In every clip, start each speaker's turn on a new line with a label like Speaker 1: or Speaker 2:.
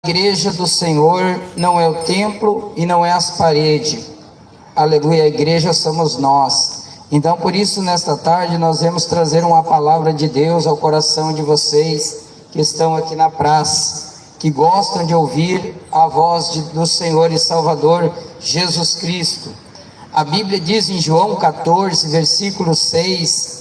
Speaker 1: A igreja do Senhor não é o templo e não é as paredes. Aleluia, a igreja somos nós. Então, por isso, nesta tarde, nós vamos trazer uma palavra de Deus ao coração de vocês que estão aqui na praça, que gostam de ouvir a voz do Senhor e Salvador Jesus Cristo. A Bíblia diz em João 14, versículo 6,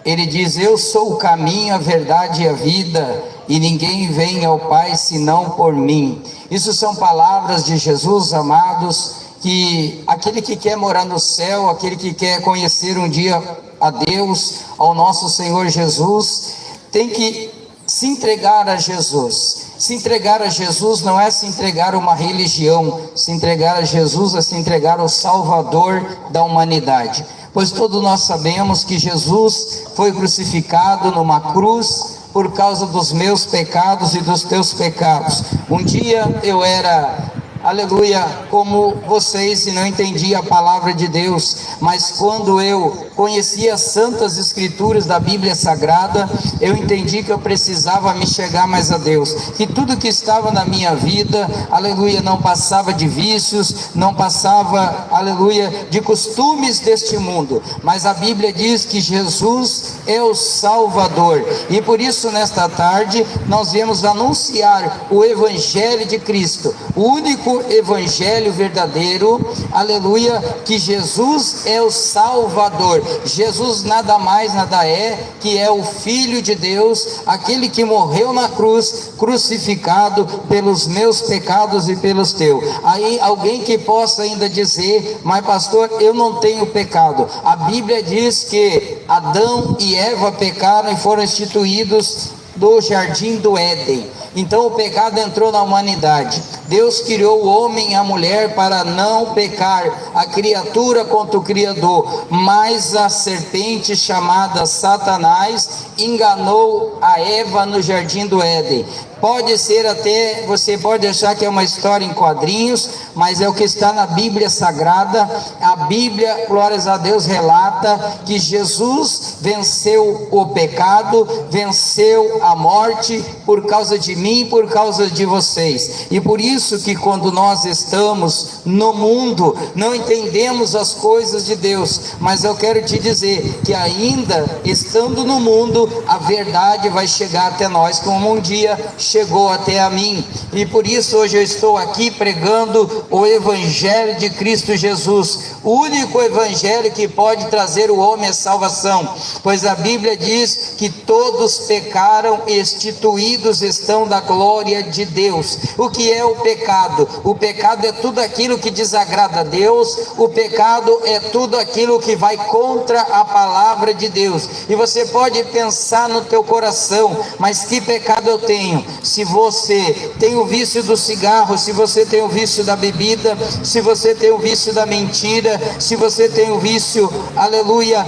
Speaker 1: ele diz: eu sou o caminho, a verdade e a vida, e ninguém vem ao Pai senão por mim. Isso são palavras de Jesus, amados, que aquele que quer morar no céu, aquele que quer conhecer um dia a Deus, ao nosso Senhor Jesus, tem que se entregar a Jesus. Se entregar a Jesus não é se entregar a uma religião, se entregar a Jesus é se entregar ao Salvador da humanidade. Pois todos nós sabemos que Jesus foi crucificado numa cruz por causa dos meus pecados e dos teus pecados. Um dia eu era, aleluia, como vocês, e não entendia a palavra de Deus, mas quando eu conheci as santas escrituras da Bíblia Sagrada, eu entendi que eu precisava me chegar mais a Deus, que tudo que estava na minha vida, aleluia, não passava de vícios, não passava, aleluia, de costumes deste mundo, mas a Bíblia diz que Jesus é o Salvador, e por isso nesta tarde nós viemos anunciar o Evangelho de Cristo, o único Evangelho verdadeiro, aleluia, que Jesus é o Salvador. Jesus nada mais, nada é, que é o Filho de Deus, aquele que morreu na cruz, crucificado pelos meus pecados e pelos teus. Aí alguém que possa ainda dizer: mas pastor, eu não tenho pecado. A Bíblia diz que Adão e Eva pecaram e foram instituídos do jardim do Éden. Então o pecado entrou na humanidade. Deus criou o homem e a mulher para não pecar, a criatura contra o Criador, mas a serpente chamada Satanás enganou a Eva no jardim do Éden. Pode ser até, você pode achar que é uma história em quadrinhos, mas é o que está na Bíblia Sagrada. A Bíblia, glórias a Deus, relata que Jesus venceu o pecado, venceu a morte por causa de mim, por causa de vocês. E por isso que quando nós estamos no mundo, não entendemos as coisas de Deus, mas eu quero te dizer que ainda estando no mundo, a verdade vai chegar até nós, como um dia chegou até a mim. E por isso hoje eu estou aqui pregando o Evangelho de Cristo Jesus, o único Evangelho que pode trazer o homem à salvação, pois a Bíblia diz que todos pecaram e destituídos estão da glória de Deus. O que é o pecado? O pecado é tudo aquilo que desagrada a Deus, o pecado é tudo aquilo que vai contra a palavra de Deus. E você pode pensar no teu coração: mas que pecado eu tenho? Se você tem o vício do cigarro, se você tem o vício da bebida, se você tem o vício da mentira, se você tem o vício, aleluia,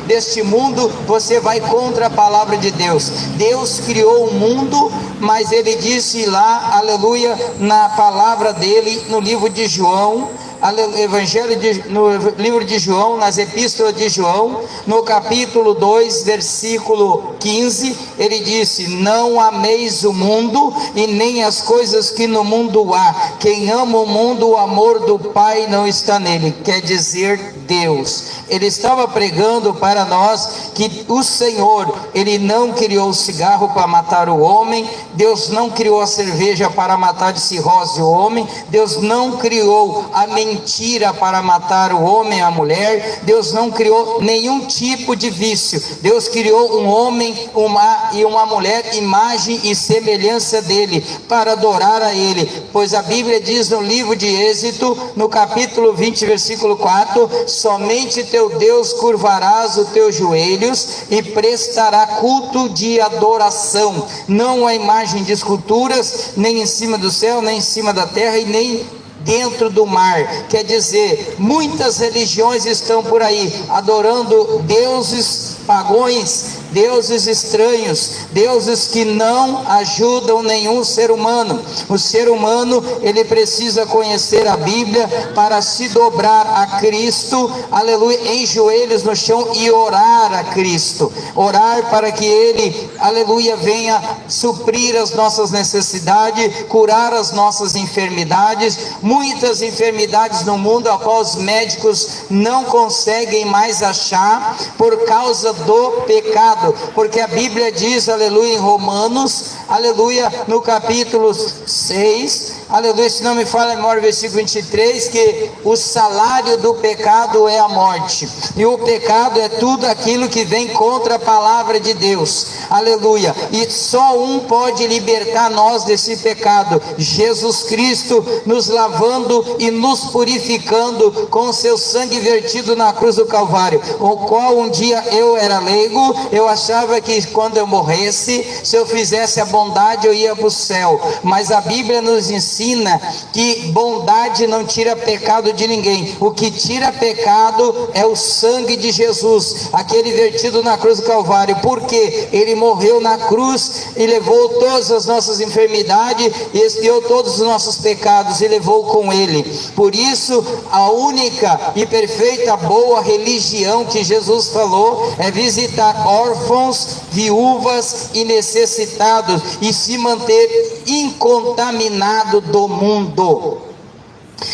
Speaker 1: deste mundo, você vai contra a palavra de Deus. Deus criou o mundo, mas ele disse lá, aleluia, na palavra dele, no livro de João, no livro de João, nas epístolas de João, no capítulo 2, versículo 15, ele disse: não ameis o mundo e nem as coisas que no mundo há. Quem ama o mundo, o amor do Pai não está nele. Quer dizer, Deus. Ele estava pregando para nós que o Senhor, ele não criou o cigarro para matar o homem, Deus não criou a cerveja para matar de cirrose o homem, Deus não criou a mentira para matar o homem e a mulher, Deus não criou nenhum tipo de vício. Deus criou um homem e uma mulher, imagem e semelhança dele, para adorar a ele, pois a Bíblia diz no livro de Êxodo, no capítulo 20, versículo 4, somente teu Deus curvarás os teus joelhos e prestará culto de adoração, não a imagem de esculturas, nem em cima do céu, nem em cima da terra e nem dentro do mar. Quer dizer, muitas religiões estão por aí adorando deuses pagões, deuses estranhos, deuses que não ajudam nenhum ser humano. O ser humano, ele precisa conhecer a Bíblia para se dobrar a Cristo, aleluia, em joelhos no chão e orar a Cristo, orar para que Ele, aleluia, venha suprir as nossas necessidades, curar as nossas enfermidades. Muitas enfermidades no mundo a qual os médicos não conseguem mais achar por causa do pecado, porque a Bíblia diz, aleluia, em Romanos, aleluia, no capítulo 6, aleluia, se não me falha a memória, versículo 23, que o salário do pecado é a morte, e o pecado é tudo aquilo que vem contra a palavra de Deus, aleluia, e só um pode libertar nós desse pecado: Jesus Cristo, nos lavando e nos purificando com o seu sangue vertido na cruz do Calvário, o qual um dia eu era leigo, eu achava que quando eu morresse, se eu fizesse a bondade eu ia para o céu, mas a Bíblia nos ensina que bondade não tira pecado de ninguém. O que tira pecado é o sangue de Jesus, aquele vertido na cruz do Calvário, porque Ele morreu na cruz e levou todas as nossas enfermidades e expiou todos os nossos pecados e levou com Ele. Por isso, a única e perfeita boa religião que Jesus falou é visitar órfãos, viúvas e necessitados e se manter incontaminado do mundo.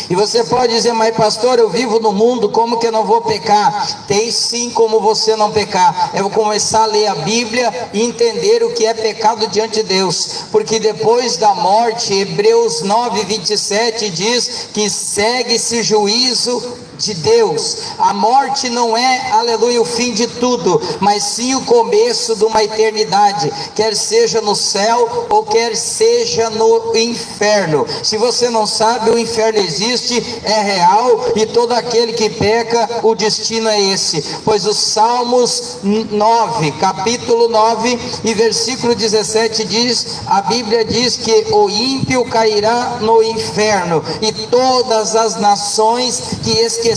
Speaker 1: E você pode dizer: mas pastor, eu vivo no mundo, como que eu não vou pecar? Tem sim como você não pecar. Eu vou começar a ler a Bíblia e entender o que é pecado diante de Deus, porque depois da morte, Hebreus 9:27 diz que segue-se juízo de Deus. A morte não é, aleluia, o fim de tudo, mas sim o começo de uma eternidade, quer seja no céu ou quer seja no inferno. Se você não sabe, o inferno existe, é real, e todo aquele que peca, o destino é esse. Pois os Salmos 9, capítulo 9 e versículo 17 diz, a Bíblia diz que o ímpio cairá no inferno e todas as nações que esqueceram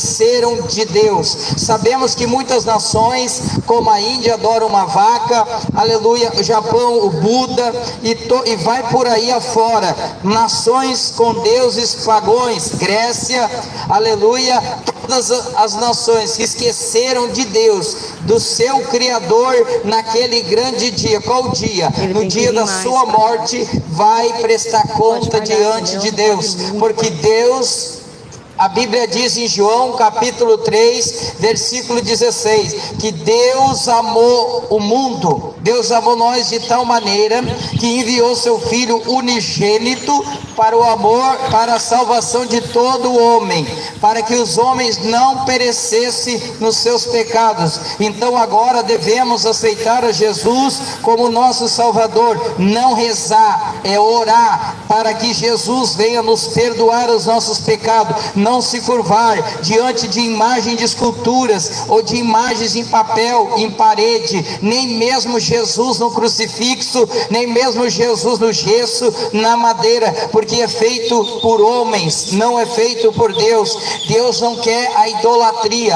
Speaker 1: de Deus. Sabemos que muitas nações, como a Índia, adoram uma vaca, aleluia, o Japão, o Buda, e vai por aí afora, nações com deuses pagões, Grécia, aleluia, todas as nações que esqueceram de Deus, do seu Criador, naquele grande dia. Qual dia? No dia da sua morte, vai prestar conta diante de Deus, porque Deus, a Bíblia diz em João capítulo 3, versículo 16, que Deus amou o mundo, Deus amou nós de tal maneira que enviou seu Filho unigênito para o amor, para a salvação de todo homem, para que os homens não perecessem nos seus pecados. Então agora devemos aceitar a Jesus como nosso Salvador, não rezar, é orar para que Jesus venha nos perdoar os nossos pecados, não se curvar diante de imagens de esculturas ou de imagens em papel, em parede, nem mesmo Jesus no crucifixo, nem mesmo Jesus no gesso, na madeira, porque é feito por homens, não é feito por Deus. Deus não quer a idolatria.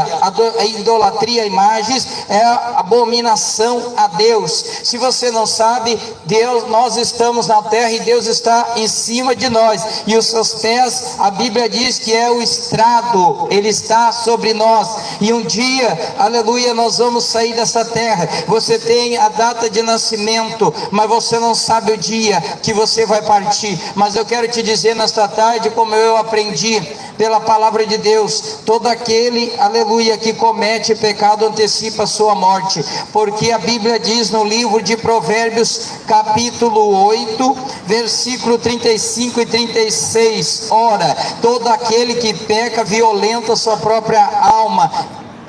Speaker 1: A idolatria a imagens é a abominação a Deus. Se você não sabe, Deus, nós estamos na terra e Deus está em cima de nós, e os seus pés, a Bíblia diz que é o estrado, Ele está sobre nós, e um dia, aleluia, nós vamos sair dessa terra. Você tem a data de nascimento, mas você não sabe o dia que você vai partir. Mas eu quero te dizer nesta tarde, como eu aprendi pela palavra de Deus, todo aquele, aleluia, que comete pecado antecipa a sua morte, porque a Bíblia diz no livro de Provérbios capítulo 8, versículo 35 e 36, ora, todo aquele que peca violenta a sua própria alma,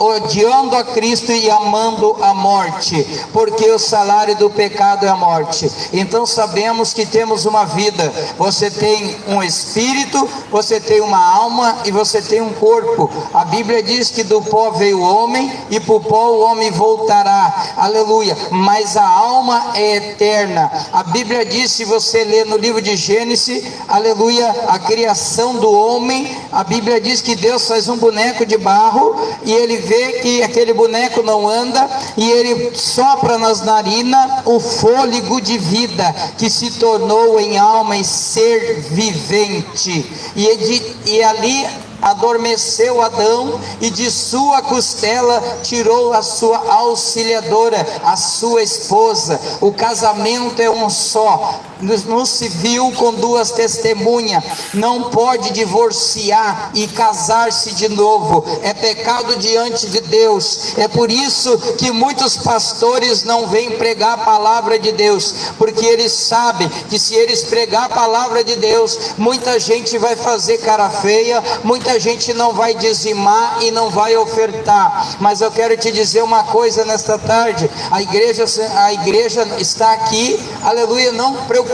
Speaker 1: odiando a Cristo e amando a morte, porque o salário do pecado é a morte. Então sabemos que temos uma vida, você tem um espírito, você tem uma alma e você tem um corpo. A Bíblia diz que do pó veio o homem e para o pó o homem voltará, aleluia, mas a alma é eterna. A Bíblia diz, se você ler no livro de Gênesis, aleluia, a criação do homem, a Bíblia diz que Deus faz um boneco de barro e ele vê que aquele boneco não anda e ele sopra nas narinas o fôlego de vida que se tornou em alma e ser vivente. E ali adormeceu Adão, e de sua costela tirou a sua auxiliadora, a sua esposa. O casamento é um só. No civil, com duas testemunhas, não pode divorciar e casar-se de novo, é pecado diante de Deus. É por isso que muitos pastores não vêm pregar a palavra de Deus, porque eles sabem que se eles pregar a palavra de Deus, muita gente vai fazer cara feia, muita gente não vai dizimar e não vai ofertar. Mas eu quero te dizer uma coisa nesta tarde: a igreja está aqui, aleluia, não preocupado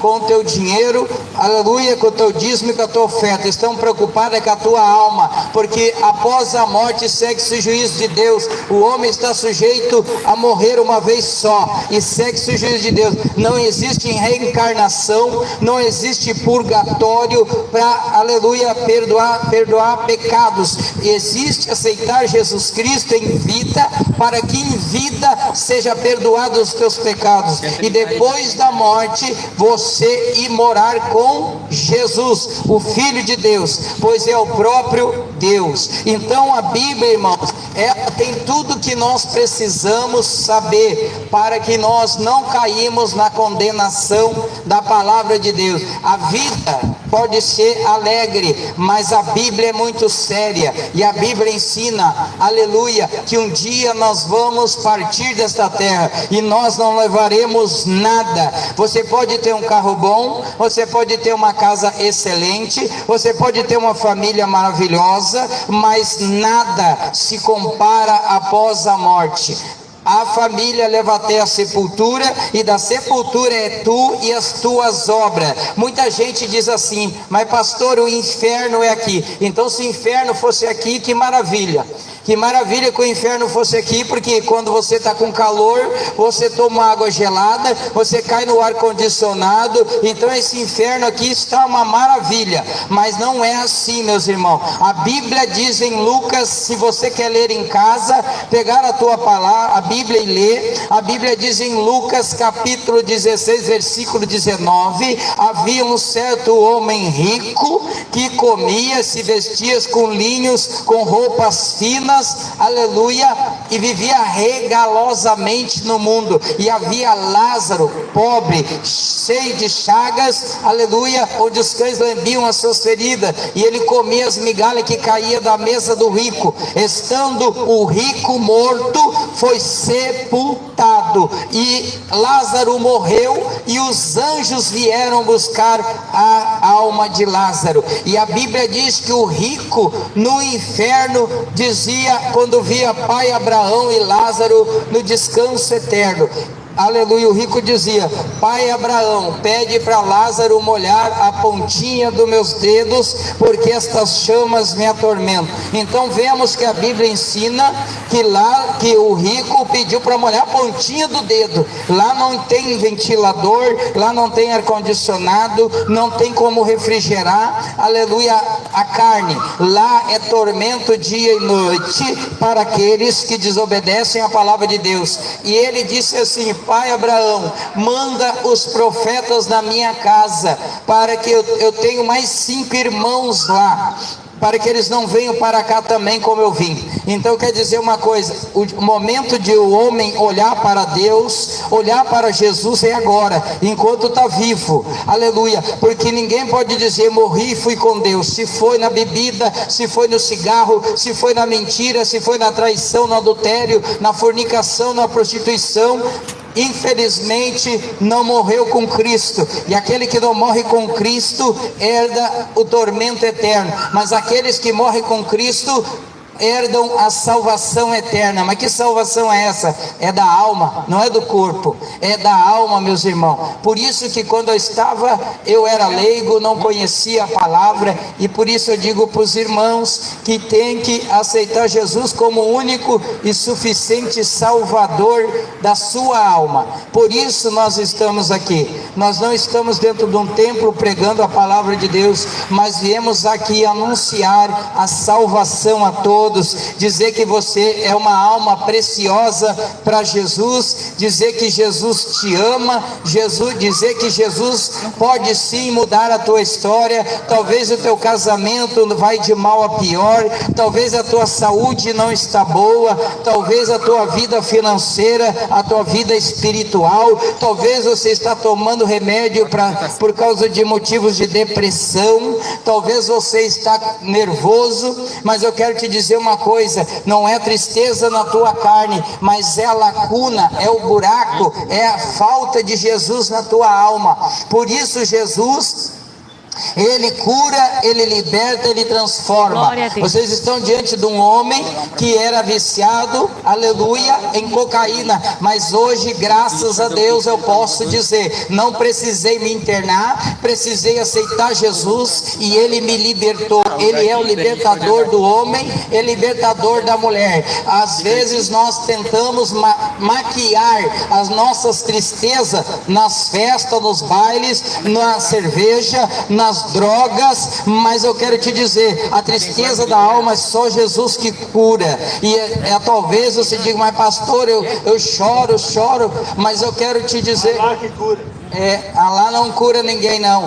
Speaker 1: com o teu dinheiro, aleluia, com o teu dízimo e com a tua oferta. Estão preocupados com a tua alma, porque após a morte segue-se o juízo de Deus. O homem está sujeito a morrer uma vez só, e segue-se o juízo de Deus. Não existe reencarnação, não existe purgatório para, aleluia, perdoar pecados. Existe aceitar Jesus Cristo em vida, para que em vida seja perdoado os teus pecados, e depois da morte você ir morar com Jesus, o Filho de Deus, pois é o próprio Deus. Então a Bíblia, irmãos, ela tem tudo que nós precisamos saber para que nós não caímos na condenação da palavra de Deus. A vida pode ser alegre, mas a Bíblia é muito séria, e a Bíblia ensina, aleluia, que um dia nós vamos partir desta terra e nós não levaremos nada. Você pode ter um carro bom, você pode ter uma casa excelente, você pode ter uma família maravilhosa, mas nada se compara após a morte. A família leva até a sepultura, e da sepultura é tu e as tuas obras. Muita gente diz assim: mas pastor, o inferno é aqui. Então se o inferno fosse aqui, que maravilha. Que maravilha que o inferno fosse aqui, porque quando você está com calor, você toma água gelada, você cai no ar-condicionado. Então esse inferno aqui está uma maravilha, mas não é assim, meus irmãos. A Bíblia diz em Lucas, se você quer ler em casa, pegar a tua palavra, a Bíblia, e ler, a Bíblia diz em Lucas capítulo 16, versículo 19, havia um certo homem rico, que comia, se vestia com linhos, com roupas finas, aleluia, e vivia regalosamente no mundo. E havia Lázaro, pobre, cheio de chagas, aleluia, onde os cães lambiam as suas feridas, e ele comia as migalhas que caía da mesa do rico. Estando o rico morto, foi sepultado, e Lázaro morreu, e os anjos vieram buscar a alma de Lázaro. E a Bíblia diz que o rico no inferno dizia, quando via pai Abraão e Lázaro no descanso eterno, aleluia, o rico dizia: pai Abraão, pede para Lázaro molhar a pontinha dos meus dedos, porque estas chamas me atormentam. Então vemos que a Bíblia ensina que o rico pediu para molhar a pontinha do dedo. Lá não tem ventilador, lá não tem ar-condicionado, não tem como refrigerar, aleluia, a carne. Lá é tormento dia e noite para aqueles que desobedecem a palavra de Deus. E ele disse assim: pai Abraão, manda os profetas na minha casa, para que eu tenho mais 5 irmãos lá, para que eles não venham para cá também como eu vim. Então quer dizer uma coisa: o momento de o homem olhar para Deus, olhar para Jesus, é agora, enquanto está vivo, aleluia, porque ninguém pode dizer morri e fui com Deus. Se foi na bebida, se foi no cigarro, se foi na mentira, se foi na traição, no adultério, na fornicação, na prostituição, infelizmente não morreu com Cristo. E aquele que não morre com Cristo herda o tormento eterno, mas aqueles que morrem com Cristo herdam a salvação eterna. Mas que salvação é essa? É da alma, não é do corpo, é da alma, meus irmãos. Por isso que quando eu era leigo, não conhecia a palavra, e por isso eu digo para os irmãos que tem que aceitar Jesus como o único e suficiente Salvador da sua alma. Por isso nós estamos aqui. Nós não estamos dentro de um templo pregando a palavra de Deus, mas viemos aqui anunciar a salvação a todos, todos, dizer que você é uma alma preciosa para Jesus, dizer que Jesus te ama, dizer que Jesus pode sim mudar a tua história. Talvez o teu casamento vai de mal a pior, talvez a tua saúde não está boa, talvez a tua vida financeira, a tua vida espiritual, talvez você está tomando remédio por causa de motivos de depressão, talvez você está nervoso, mas eu quero te dizer uma coisa: não é tristeza na tua carne, mas é a lacuna, é o buraco, é a falta de Jesus na tua alma. Por isso Jesus, Ele cura, Ele liberta, Ele transforma. Vocês estão diante de um homem que era viciado, aleluia, em cocaína, mas hoje, graças a Deus, eu posso dizer, não precisei me internar, precisei aceitar Jesus e Ele me libertou. Ele é o libertador do homem, é libertador da mulher. Às vezes nós tentamos maquiar as nossas tristezas nas festas, nos bailes, na cerveja, nas drogas, mas eu quero te dizer, a tristeza da alma é só Jesus que cura. E talvez você diga, mas pastor, eu choro, mas eu quero te dizer, Alá não cura ninguém não.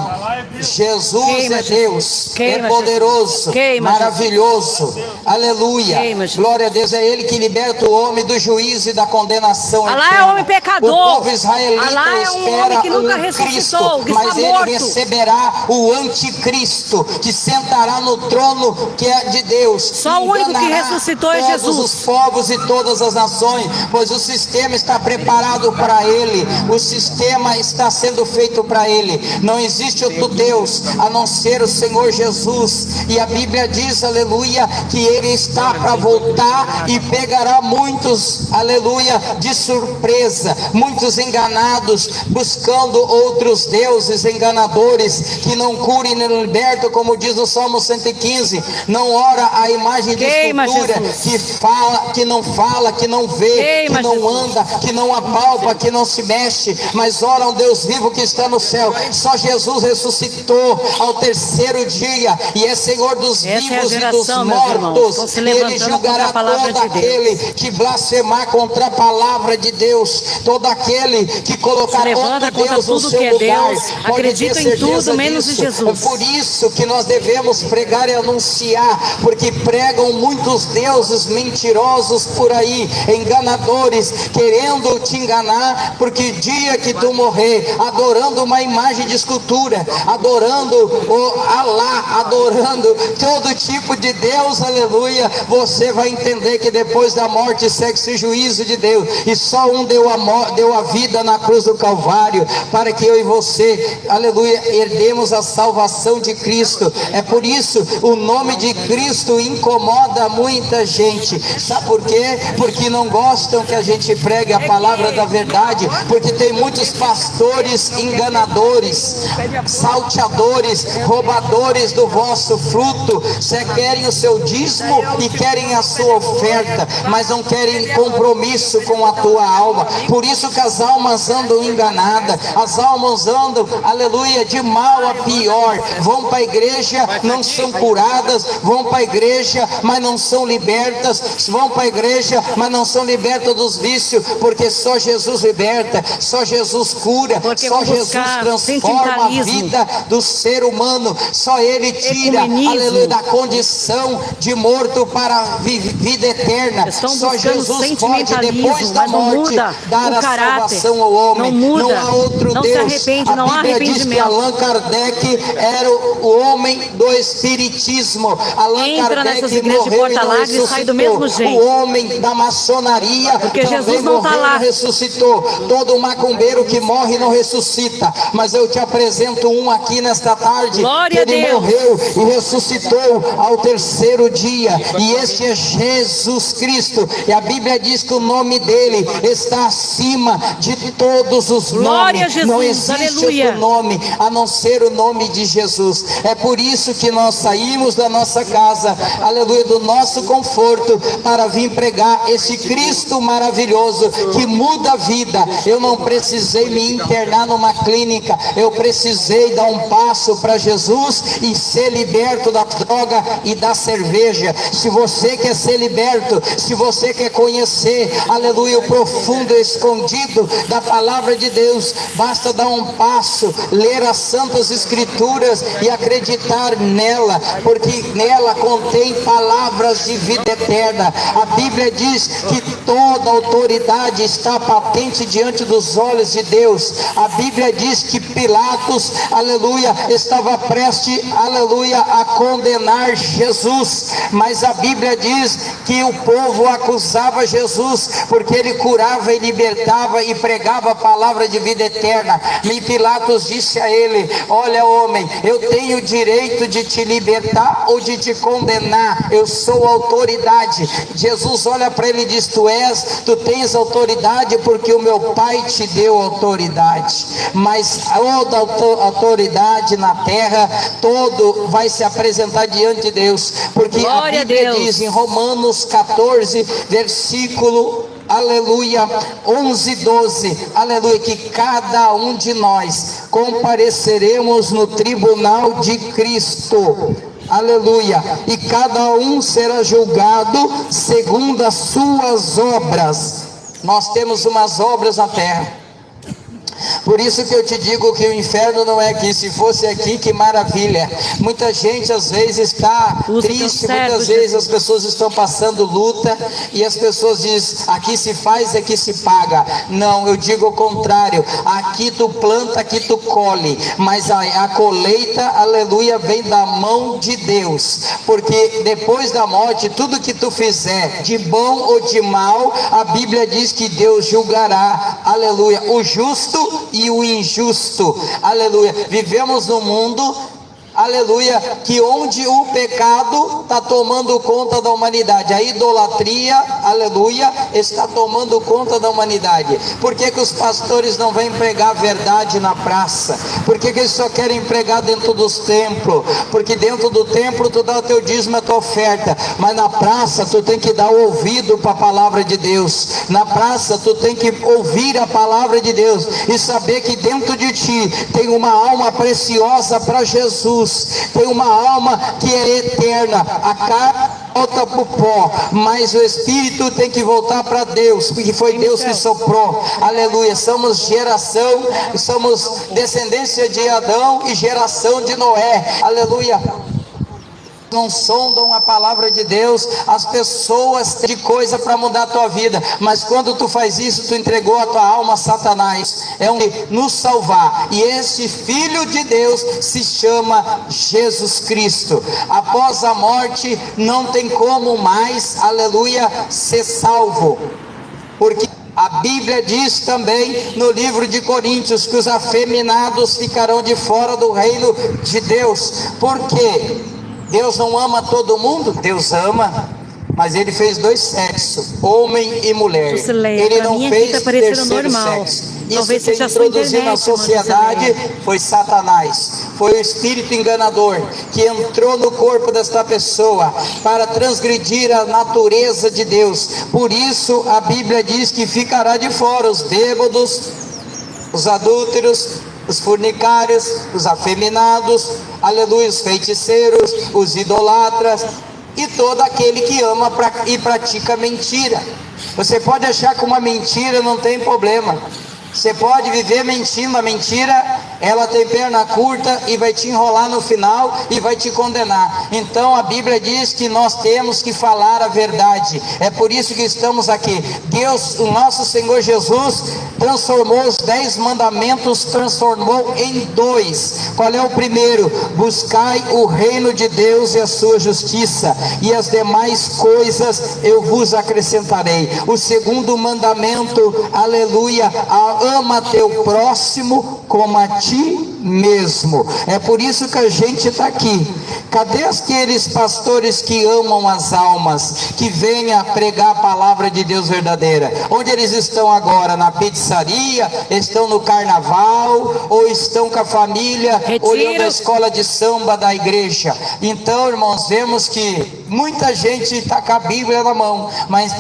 Speaker 1: Jesus é Deus, é poderoso, maravilhoso, aleluia, glória a Deus. É Ele que liberta o homem do juízo e da condenação eterna.
Speaker 2: Alá é homem pecador,
Speaker 1: o povo israelita
Speaker 2: Alá é um homem que nunca ressuscitou,
Speaker 1: Cristo, mas ele receberá o anticristo, que sentará no trono que é de Deus.
Speaker 2: Só o único que ressuscitou é Jesus.
Speaker 1: Todos os povos e todas as nações, pois o sistema está preparado para ele, o sistema está sendo feito para ele. Não existe outro Deus a não ser o Senhor Jesus, e a Bíblia diz, aleluia, que ele está para voltar e pegará muitos, aleluia, de surpresa, muitos enganados, buscando outros deuses enganadores, que não curem nem libertam, como diz o Salmo 115, não ora a imagem de escultura, que não fala, que não vê, que não anda, que não apalpa, que não se mexe, mas ora um Deus vivo que está no céu. Só Jesus ressuscitou ao terceiro dia e é Senhor dos vivos e dos mortos. Ele julgará todo aquele que blasfemar contra a palavra de Deus, todo aquele que colocar outro Deus no seu lugar.
Speaker 2: Acredita em tudo menos em Jesus.
Speaker 1: É por isso que nós devemos pregar e anunciar, porque pregam muitos deuses mentirosos por aí, enganadores, querendo te enganar, porque dia que tu morrer adorando uma imagem de escultura, adorando o Alá, adorando todo tipo de Deus, aleluia, você vai entender que depois da morte segue-se o juízo de Deus, e só um deu a vida na cruz do Calvário, para que eu e você, aleluia, herdemos a salvação de Cristo. É por isso o nome de Cristo incomoda muita gente. Sabe por quê? Porque não gostam que a gente pregue a palavra da verdade, porque tem muitos pastores enganadores, salteadores, roubadores do vosso fruto. Você querem o seu dízimo e querem a sua oferta, mas não querem compromisso com a tua alma. Por isso que as almas andam enganadas, as almas andam, aleluia, de mal a pior. Vão para a igreja, não são curadas, vão para a igreja, mas não são libertas, vão para a igreja, mas não são libertas dos vícios, porque só Jesus liberta, só Jesus cura, só Jesus transforma a vida do ser humano, só Ele tira, aleluia, da condição de morto para a vida eterna. Só Jesus pode, depois da morte, dar a salvação ao homem. Não há outro Deus. A Bíblia diz que Allan Kardec era o homem do espiritismo. Allan Kardec morreu e não ressuscitou. O homem da maçonaria também morreu e não ressuscitou. Todo macumbeiro que morre não ressuscita, mas eu te apresento um aqui nesta tarde, que ele morreu e ressuscitou ao terceiro dia, e este é Jesus Cristo, e a Bíblia diz que o nome dele está acima de todos os nomes. Não existe outro nome a não ser o nome de Jesus. É por isso que nós saímos da nossa casa, aleluia, do nosso conforto, para vir pregar esse Cristo maravilhoso que muda a vida. Eu não precisei me internar internar numa clínica, eu precisei dar um passo para Jesus e ser liberto da droga e da cerveja. Se você quer ser liberto, se você quer conhecer, aleluia, o profundo escondido da palavra de Deus, basta dar um passo, ler as santas escrituras e acreditar nela, porque nela contém palavras de vida eterna. A Bíblia diz que toda autoridade está patente diante dos olhos de Deus. A Bíblia diz que Pilatos, aleluia, estava prestes, aleluia, a condenar Jesus, mas a Bíblia diz que o povo acusava Jesus porque ele curava e libertava e pregava a palavra de vida eterna. E Pilatos disse a ele: olha, homem, eu tenho o direito de te libertar ou de te condenar, eu sou autoridade. Jesus olha para ele e diz: tu tens autoridade porque o meu Pai te deu autoridade. Mas toda autoridade na terra, todo vai se apresentar diante de Deus, porque
Speaker 2: Glória
Speaker 1: a Bíblia
Speaker 2: a Deus.
Speaker 1: diz em Romanos 14, versículo, aleluia, 11, 12, aleluia, que cada um de nós compareceremos no tribunal de Cristo, aleluia, e cada um será julgado segundo as suas obras. Nós temos umas obras na terra. Por isso que eu te digo que o inferno não é aqui. Se fosse aqui, que maravilha. Muita gente às vezes está triste, muitas vezes as pessoas estão passando luta e as pessoas dizem: aqui se faz, aqui se paga. Não, eu digo o contrário. Aqui tu planta, aqui tu colhe, mas a colheita, aleluia, vem da mão de Deus, porque depois da morte, tudo que tu fizer, de bom ou de mal, a Bíblia diz que Deus julgará, aleluia, o justo e o injusto, aleluia. Vivemos num mundo, aleluia, que onde o pecado está tomando conta da humanidade, a idolatria, aleluia, está tomando conta da humanidade. Por que os pastores não vêm pregar a verdade na praça? Por que eles só querem pregar dentro dos templos? Porque dentro do templo tu dá o teu dízimo, a tua oferta, mas na praça tu tem que dar o ouvido para a palavra de Deus. Na praça tu tem que ouvir a palavra de Deus e saber que dentro de ti tem uma alma preciosa para Jesus. Tem uma alma que é eterna. A carne volta para o pó, mas o espírito tem que voltar para Deus, porque foi Deus que soprou, aleluia. Somos descendência de Adão e geração de Noé, aleluia. Não sondam a palavra de Deus. As pessoas têm coisa para mudar a tua vida, mas quando tu faz isso, tu entregou a tua alma a Satanás. É um nos salvar, e esse Filho de Deus se chama Jesus Cristo. Após a morte não tem como mais, aleluia, ser salvo, porque a Bíblia diz também no livro de Coríntios que os afeminados ficarão de fora do reino de Deus. Por quê? Deus não ama todo mundo? Deus ama, mas Ele fez dois sexos, homem e mulher. Ele não fez terceiro sexo. Isso quem introduziu na sociedade foi Satanás, foi o espírito enganador que entrou no corpo desta pessoa para transgredir a natureza de Deus. Por isso a Bíblia diz que ficará de fora os bêbados, os adúlteros, os fornicários, os afeminados, aleluia, os feiticeiros, os idolatras e todo aquele que ama e pratica mentira. Você pode achar que uma mentira não tem problema. Você pode viver mentindo. A mentira, ela tem perna curta e vai te enrolar no final e vai te condenar. Então a Bíblia diz que nós temos que falar a verdade. É por isso que estamos aqui. Deus, o nosso Senhor Jesus, transformou os 10 mandamentos, transformou em 2. Qual é o primeiro? Buscai o reino de Deus e a sua justiça, e as demais coisas eu vos acrescentarei. O segundo mandamento, aleluia, ama teu próximo como a ti mesmo. É por isso que a gente está aqui. Cadê aqueles pastores que amam as almas, que venham pregar a palavra de Deus verdadeira? Onde eles estão agora? Na pizzaria? Estão no carnaval? Ou estão com a família olhando a escola de samba da igreja? Então, irmãos, vemos que muita gente está com a Bíblia na mão, mas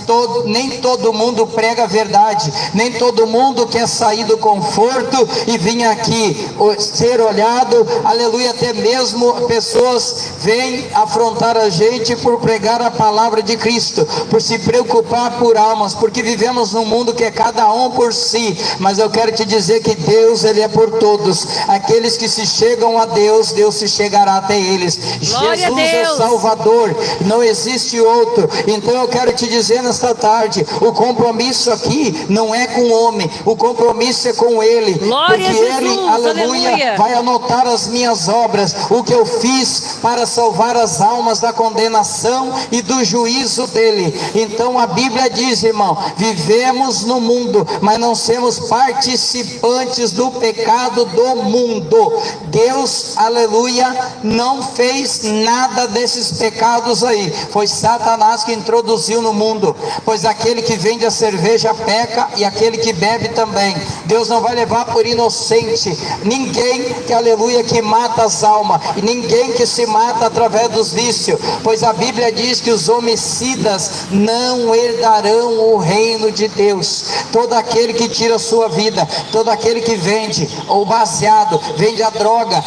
Speaker 1: nem todo mundo prega a verdade, nem todo mundo quer sair do conforto e vir aqui ser olhado, aleluia. Até mesmo pessoas vêm afrontar a gente por pregar a palavra de Cristo, por se preocupar por almas, porque vivemos num mundo que é cada um por si, mas eu quero te dizer que Deus, Ele é por todos. Aqueles que se chegam a Deus, Deus se chegará até eles.
Speaker 2: Glória
Speaker 1: Jesus é o Salvador, não existe outro. Então eu quero te dizer nesta tarde, o compromisso aqui não é com o homem, o compromisso é com Ele.
Speaker 2: Glória
Speaker 1: porque
Speaker 2: a Jesus,
Speaker 1: Ele, aleluia,
Speaker 2: aleluia,
Speaker 1: vai anotar as minhas obras, o que eu fiz para salvar as almas da condenação e do juízo dele. Então a Bíblia diz, irmão, vivemos no mundo, mas não somos participantes do pecado do mundo. Deus, aleluia, não fez nada desses pecados aí, foi Satanás que introduziu no mundo, pois aquele que vende a cerveja peca e aquele que bebe também. Deus não vai levar por inocente ninguém que, aleluia, que mata as almas, e ninguém que se mata através dos vícios, pois a Bíblia diz que os homicidas não herdarão o reino de Deus. Todo aquele que tira a sua vida, todo aquele que vende o baseado, vende a droga,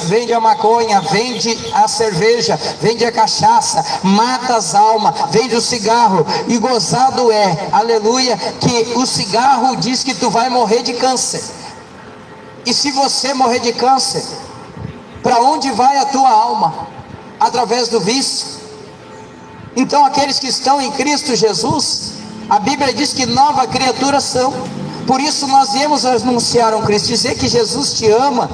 Speaker 1: vende a maconha, vende a cerveja, vende a cachaça, mata as almas, vende o cigarro. E gozado é, aleluia, que o cigarro diz que tu vai morrer de câncer. E se você morrer de câncer, para onde vai a tua alma? Através do vício. Então aqueles que estão em Cristo Jesus, a Bíblia diz que nova criatura são. Por isso nós viemos anunciar um Cristo, dizer que Jesus te ama,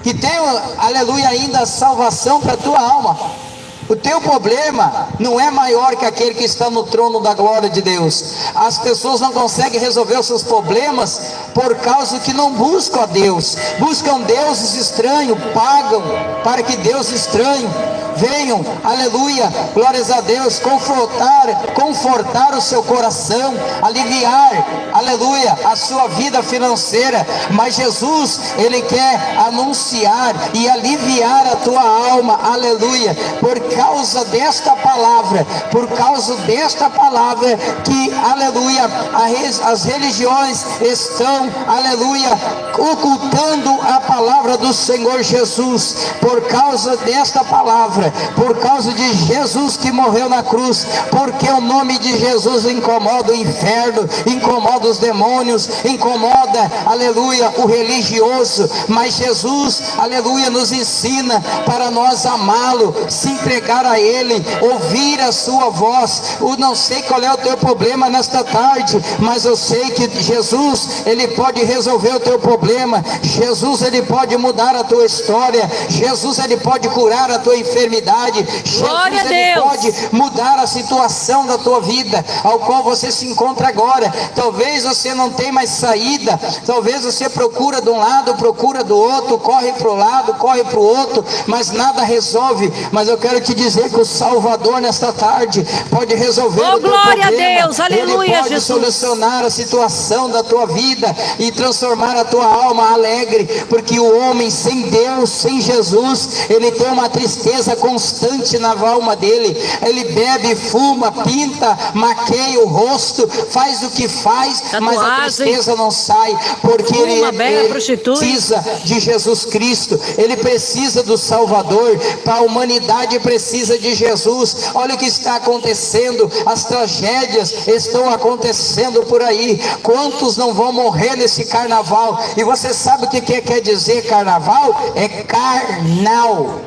Speaker 1: que tem, aleluia, ainda a salvação para a tua alma. O teu problema não é maior que aquele que está no trono da glória de Deus. As pessoas não conseguem resolver os seus problemas por causa que não buscam a Deus, buscam deuses estranhos, pagam para que Deus estranho venham, aleluia, glórias a Deus, confortar o seu coração, aliviar, aleluia, a sua vida financeira. Mas Jesus, Ele quer anunciar e aliviar a tua alma, aleluia, por causa desta palavra, que, aleluia, as religiões estão, aleluia, ocultando a palavra do Senhor Jesus. Por causa desta palavra, por causa de Jesus que morreu na cruz, porque o nome de Jesus incomoda o inferno, incomoda os demônios, incomoda, aleluia, o religioso. Mas Jesus, aleluia, nos ensina para nós amá-lo, se entregar a Ele, ouvir a sua voz. Eu não sei qual é o teu problema nesta tarde, mas eu sei que Jesus, Ele pode resolver o teu problema. Jesus, Ele pode mudar a tua história. Jesus, Ele pode curar a tua enfermidade.
Speaker 2: Glória
Speaker 1: Jesus, Ele pode mudar a situação da tua vida, ao qual você se encontra agora. Talvez você não tenha mais saída, talvez você procura de um lado, procura do outro, corre para o lado, corre para o outro, mas nada resolve. Mas eu quero te dizer que o Salvador nesta tarde pode resolver o teu
Speaker 2: glória
Speaker 1: problema.
Speaker 2: A Deus, aleluia,
Speaker 1: Ele pode
Speaker 2: Jesus,
Speaker 1: solucionar a situação da tua vida e transformar a tua alma alegre, porque o homem sem Deus, sem Jesus, ele tem uma tristeza constante na alma dele. Ele bebe, fuma, pinta, maqueia o rosto, faz o que faz,
Speaker 2: tatuagem,
Speaker 1: mas a tristeza não sai, porque ele precisa de Jesus Cristo, ele precisa do Salvador. Para a humanidade precisa de Jesus. Olha o que está acontecendo, as tragédias estão acontecendo por aí. Quantos não vão morrer nesse carnaval? E você sabe o que quer dizer carnaval? É carnal.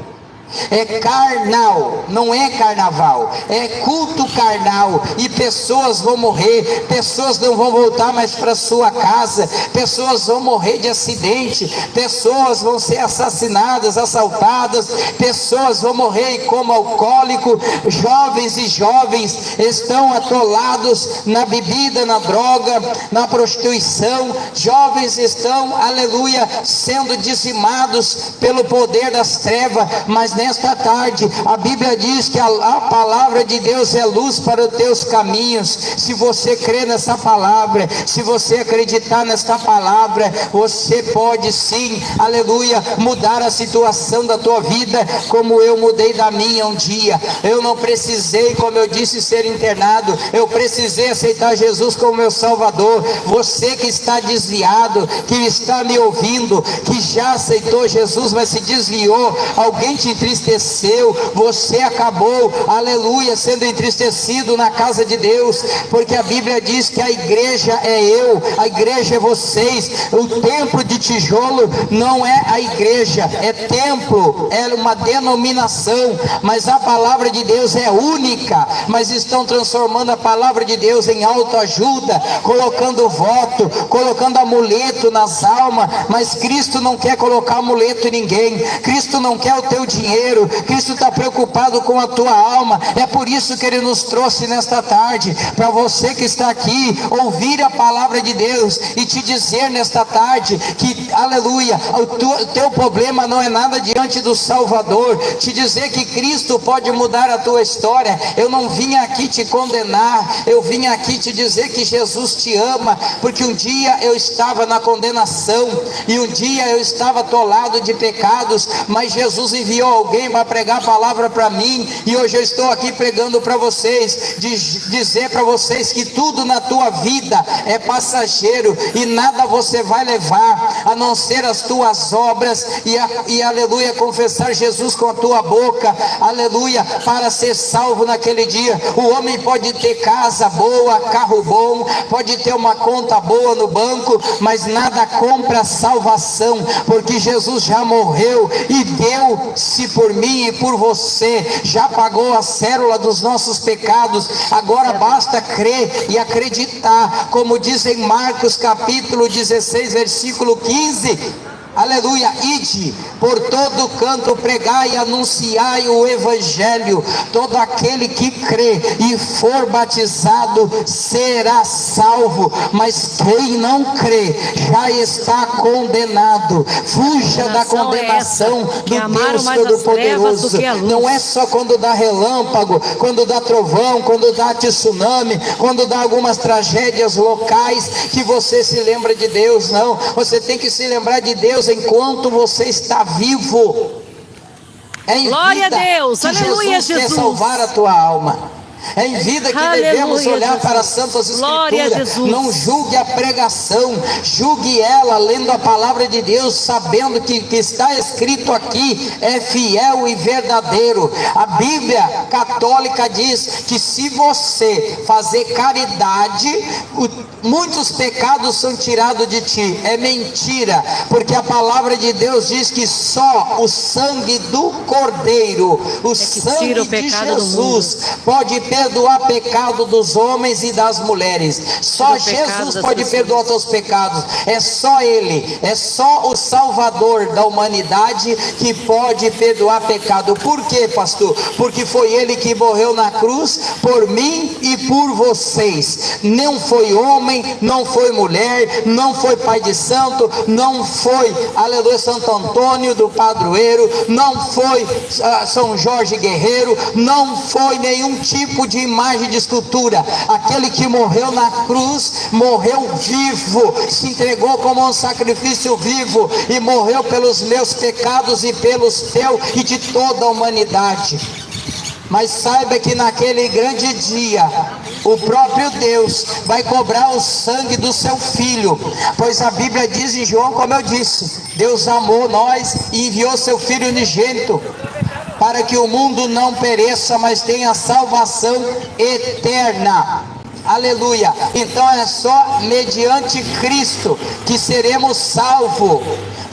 Speaker 1: É carnal, não é carnaval, é culto carnal, e pessoas vão morrer, pessoas não vão voltar mais para sua casa, pessoas vão morrer de acidente, pessoas vão ser assassinadas, assaltadas, pessoas vão morrer como alcoólico, jovens e jovens estão atolados na bebida, na droga, na prostituição, jovens estão, aleluia, sendo dizimados pelo poder das trevas, mas nesta tarde, a Bíblia diz que a palavra de Deus é luz para os teus caminhos. Se você crê nessa palavra, se você acreditar nesta palavra, você pode sim, aleluia, mudar a situação da tua vida, como eu mudei da minha um dia. Eu não precisei, como eu disse, ser internado, eu precisei aceitar Jesus como meu Salvador. Você que está desviado, que está me ouvindo, que já aceitou Jesus, mas se desviou, alguém te entristeceu, você acabou, aleluia, sendo entristecido na casa de Deus, porque a Bíblia diz que a igreja é eu, a igreja é vocês. O templo de tijolo não é a igreja, é templo, é uma denominação, mas a palavra de Deus é única. Mas estão transformando a palavra de Deus em autoajuda, colocando voto, colocando amuleto nas almas, mas Cristo não quer colocar amuleto em ninguém, Cristo não quer o teu dinheiro, Cristo está preocupado com a tua alma. É por isso que Ele nos trouxe nesta tarde, para você que está aqui, ouvir a palavra de Deus e te dizer nesta tarde que, aleluia, o teu problema não é nada diante do Salvador, te dizer que Cristo pode mudar a tua história. Eu não vim aqui te condenar, eu vim aqui te dizer que Jesus te ama, porque um dia eu estava na condenação, e um dia eu estava atolado de pecados, mas Jesus enviou alguém para pregar a palavra para mim, e hoje eu estou aqui pregando para vocês, dizer para vocês que tudo na tua vida é passageiro, e nada você vai levar, a não ser as tuas obras, e aleluia, confessar Jesus com a tua boca, aleluia, para ser salvo naquele dia. O homem pode ter casa boa, carro bom, pode ter uma conta boa no banco, mas nada compra salvação, porque Jesus já morreu e deu-se por mim e por você, já pagou a célula dos nossos pecados. Agora basta crer e acreditar, como diz em Marcos capítulo 16, versículo 15. Aleluia, ide por todo canto, pregai e anunciai o evangelho. Todo aquele que crê e for batizado será salvo, mas quem não crê já está condenado. Fuja da condenação do Deus Todo-Poderoso. Não é só quando dá relâmpago, quando dá trovão, quando dá tsunami, quando dá algumas tragédias locais que você se lembra de Deus. Não, você tem que se lembrar de Deus enquanto você está vivo. É em
Speaker 2: Glória
Speaker 1: vida
Speaker 2: a Deus,
Speaker 1: que
Speaker 2: aleluia,
Speaker 1: Jesus quer
Speaker 2: Jesus.
Speaker 1: salvar a tua alma. É em vida que
Speaker 2: Aleluia,
Speaker 1: devemos olhar
Speaker 2: Jesus.
Speaker 1: para as Santas
Speaker 2: Glória a
Speaker 1: Escrituras.
Speaker 2: Jesus.
Speaker 1: Não julgue a pregação, julgue ela lendo a palavra de Deus, sabendo que o que está escrito aqui é fiel e verdadeiro. A Bíblia católica diz que se você fazer caridade, muitos pecados são tirados de ti. É mentira, porque a palavra de Deus diz que só o sangue do Cordeiro, o sangue de Jesus pode perdoar pecado dos homens e das mulheres. Só Jesus pode perdoar os teus pecados. É só Ele, é só o Salvador da humanidade que pode perdoar pecado. Por quê, pastor? Porque foi Ele que morreu na cruz por mim e por vocês. Não foi homem, não foi mulher, não foi pai de santo, não foi, aleluia, Santo Antônio do Padroeiro, não foi São Jorge Guerreiro, não foi nenhum tipo de imagem de escultura. Aquele que morreu na cruz, morreu vivo, se entregou como um sacrifício vivo, e morreu pelos meus pecados e pelos teus e de toda a humanidade. Mas saiba que naquele grande dia, o próprio Deus vai cobrar o sangue do seu Filho, pois a Bíblia diz em João, como eu disse, Deus amou nós e enviou seu Filho unigênito, para que o mundo não pereça, mas tenha salvação eterna. Aleluia. Então é só mediante Cristo que seremos salvos.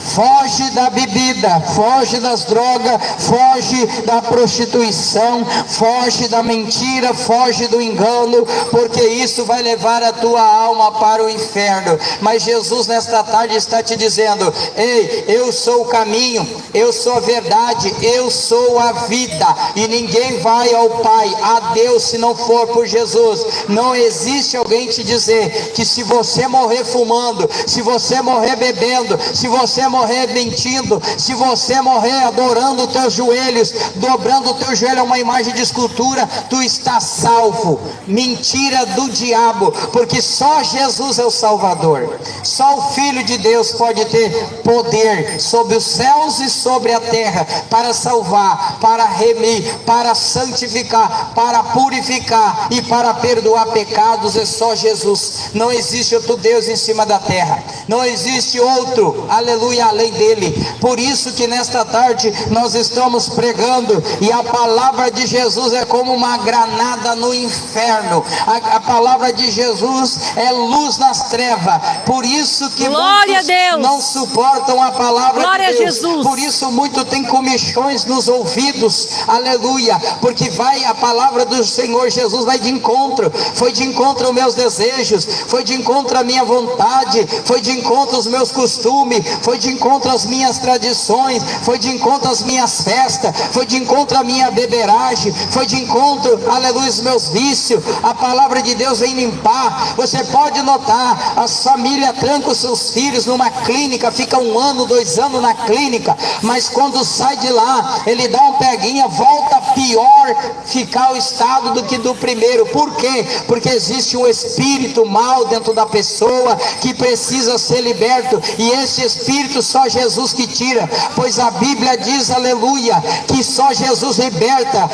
Speaker 1: Foge da bebida, foge das drogas, foge da prostituição, foge da mentira, foge do engano, porque isso vai levar a tua alma para o inferno. Mas Jesus nesta tarde está te dizendo: ei, eu sou o caminho, eu sou a verdade, eu sou a vida, e ninguém vai ao Pai, a Deus, se não for por Jesus. Não existe alguém te dizer que se você morrer fumando, se você morrer bebendo, se você morrer mentindo, se você morrer adorando os teus joelhos, dobrando o teu joelho a uma imagem de escultura, tu está salvo. Mentira do diabo, porque só Jesus é o Salvador. Só o Filho de Deus pode ter poder sobre os céus e sobre a terra para salvar, para remir, para santificar, para purificar e para perdoar pecados. É só Jesus. Não existe outro Deus em cima da terra, não existe outro, aleluia, além dele. Por isso que nesta tarde nós estamos pregando, e a palavra de Jesus é como uma granada no inferno. A palavra de Jesus é luz nas trevas. Por isso que
Speaker 2: glória
Speaker 1: muitos
Speaker 2: a Deus
Speaker 1: não suportam a palavra
Speaker 2: glória
Speaker 1: de Deus.
Speaker 2: A Jesus.
Speaker 1: Por isso muito tem comichões nos ouvidos, aleluia, porque vai a palavra do Senhor Jesus, vai de encontro, foi de encontro aos meus desejos, foi de encontro à minha vontade, foi de encontro aos meus costumes, foi de encontro às minhas tradições, foi de encontro às minhas festas, foi de encontro à minha beberagem, foi de encontro, aleluia, aos meus vícios. A palavra de Deus vem limpar. Você pode notar, as famílias trancam os seus filhos numa clínica, fica 1 ano, 2 anos na clínica, mas quando sai de lá, ele dá um peguinha, volta pior ficar o estado do que do primeiro. Por quê? Porque existe um espírito mal dentro da pessoa que precisa ser liberto, e esse espírito só Jesus que tira, pois a Bíblia diz, aleluia, que só Jesus liberta.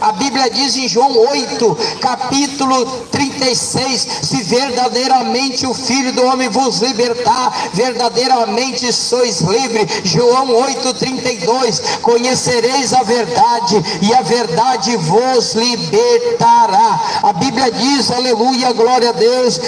Speaker 1: A Bíblia diz em João 8, capítulo 36, se verdadeiramente o Filho do Homem vos libertar, verdadeiramente sois livres. João 8, 32, conhecereis a verdade, e a verdade vos libertará. A Bíblia diz, aleluia, glória a Deus,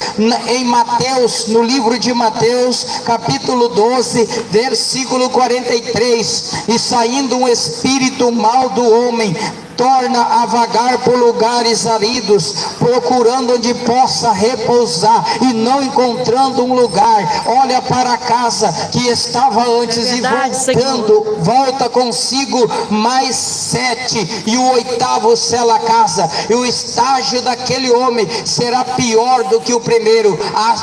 Speaker 1: em Mateus, no livro de Mateus, capítulo 12, versículo 43, e saindo um espírito mau do homem, torna a vagar por lugares áridos, procurando onde possa repousar, e não encontrando um lugar, olha para a casa que estava antes,
Speaker 2: verdade,
Speaker 1: e voltando, volta consigo mais 7, e o 8º sela a casa, e o estágio daquele homem será pior do que o primeiro.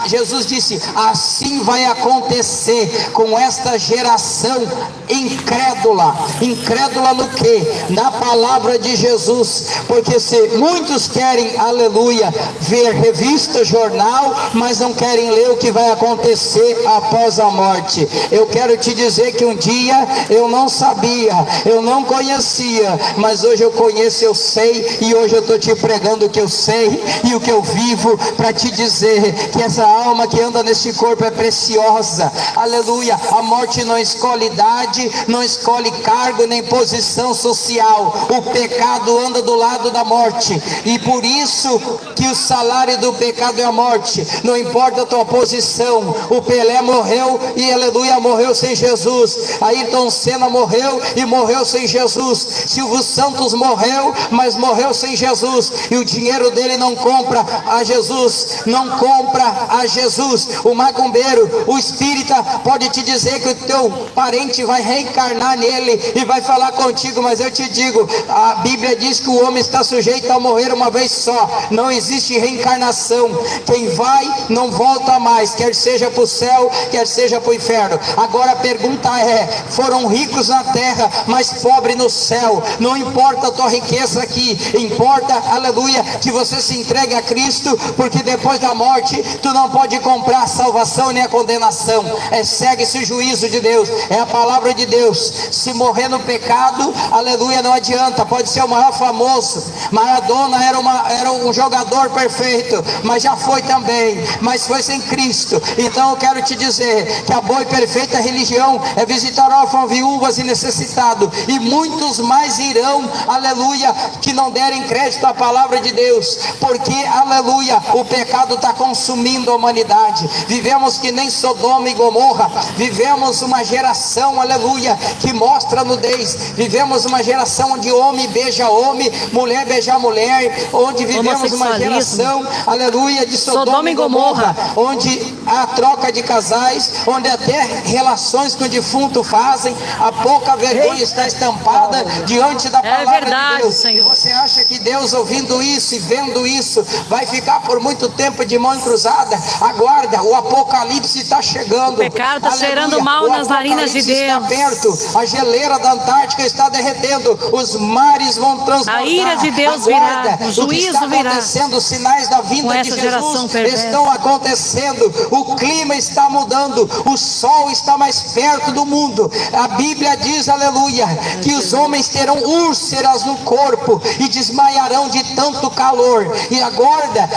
Speaker 1: Jesus disse: assim vai acontecer com esta geração incrédula. Incrédula no que? Na palavra de Jesus. Porque se muitos querem, aleluia, ver revista, jornal, mas não querem ler o que vai acontecer após a morte. Eu quero te dizer que um dia eu não sabia, eu não conhecia, mas hoje eu conheço, eu sei, e hoje eu estou te pregando o que eu sei e o que eu vivo, para te dizer que essa alma que anda nesse corpo é preciosa, aleluia. A morte não escolhe idade, não escolhe cargo nem posição social. O pecado anda do lado da morte, e por isso que o salário do pecado é a morte. Não importa a tua posição. O Pelé morreu e, aleluia, morreu sem Jesus. Ayrton Senna morreu e morreu sem Jesus. Silvio Santos morreu, mas morreu sem Jesus, e o dinheiro dele não compra a Jesus, não compra a Jesus. O macumbeiro, o espírita pode te dizer que o teu parente vai reencarnar nele e vai falar contigo, mas eu te digo, a Bíblia diz que o homem está sujeito a morrer uma vez só. Não existe reencarnação. Quem vai não volta mais, quer seja para o céu, quer seja para o inferno. Agora a pergunta é: foram ricos na terra, mas pobres no céu. Não importa a tua riqueza aqui, importa, aleluia, que você se entregue a Cristo, porque depois da morte tu não pode comprar a salvação nem a condenação. Segue-se o juízo de Deus, é a palavra de Deus. Se morrer no pecado, aleluia, não adianta. Pode ser o maior famoso. Maradona era um jogador perfeito, mas já foi também, mas foi sem Cristo. Então eu quero te dizer que a boa e perfeita religião é visitar órfãos, viúvas e necessitados, e muitos mais irão, aleluia, que não derem crédito à palavra de Deus, porque, aleluia, o pecado está consumindo a humanidade. Vivemos que nem Sodoma e Gomorra, vivemos uma geração, aleluia, que mostra nudez, vivemos uma geração onde homem beija homem, mulher beija mulher, onde vivemos uma geração, aleluia, de Sodoma e Gomorra, onde há troca de casais, onde até relações que o defunto fazem, a pouca vergonha está estampada diante da palavra de Deus.
Speaker 2: Senhor.
Speaker 1: E você acha que Deus, ouvindo isso e vendo isso, vai ficar por muito tempo de mão cruzada? Aguarda, o Apocalipse está chegando.
Speaker 2: O pecado está cheirando mal nas narinas de Deus.
Speaker 1: Está perto, a geleira da Antártica está derretendo, os mares vão transbordar.
Speaker 2: A ira de Deus virá, o juízo virá.
Speaker 1: Os sinais da vinda de Jesus estão acontecendo, o clima está mudando, o sol está mais perto do mundo. A Bíblia diz, aleluia, que os homens terão úlceras no corpo e desmaiarão de tanto calor. E aguarda,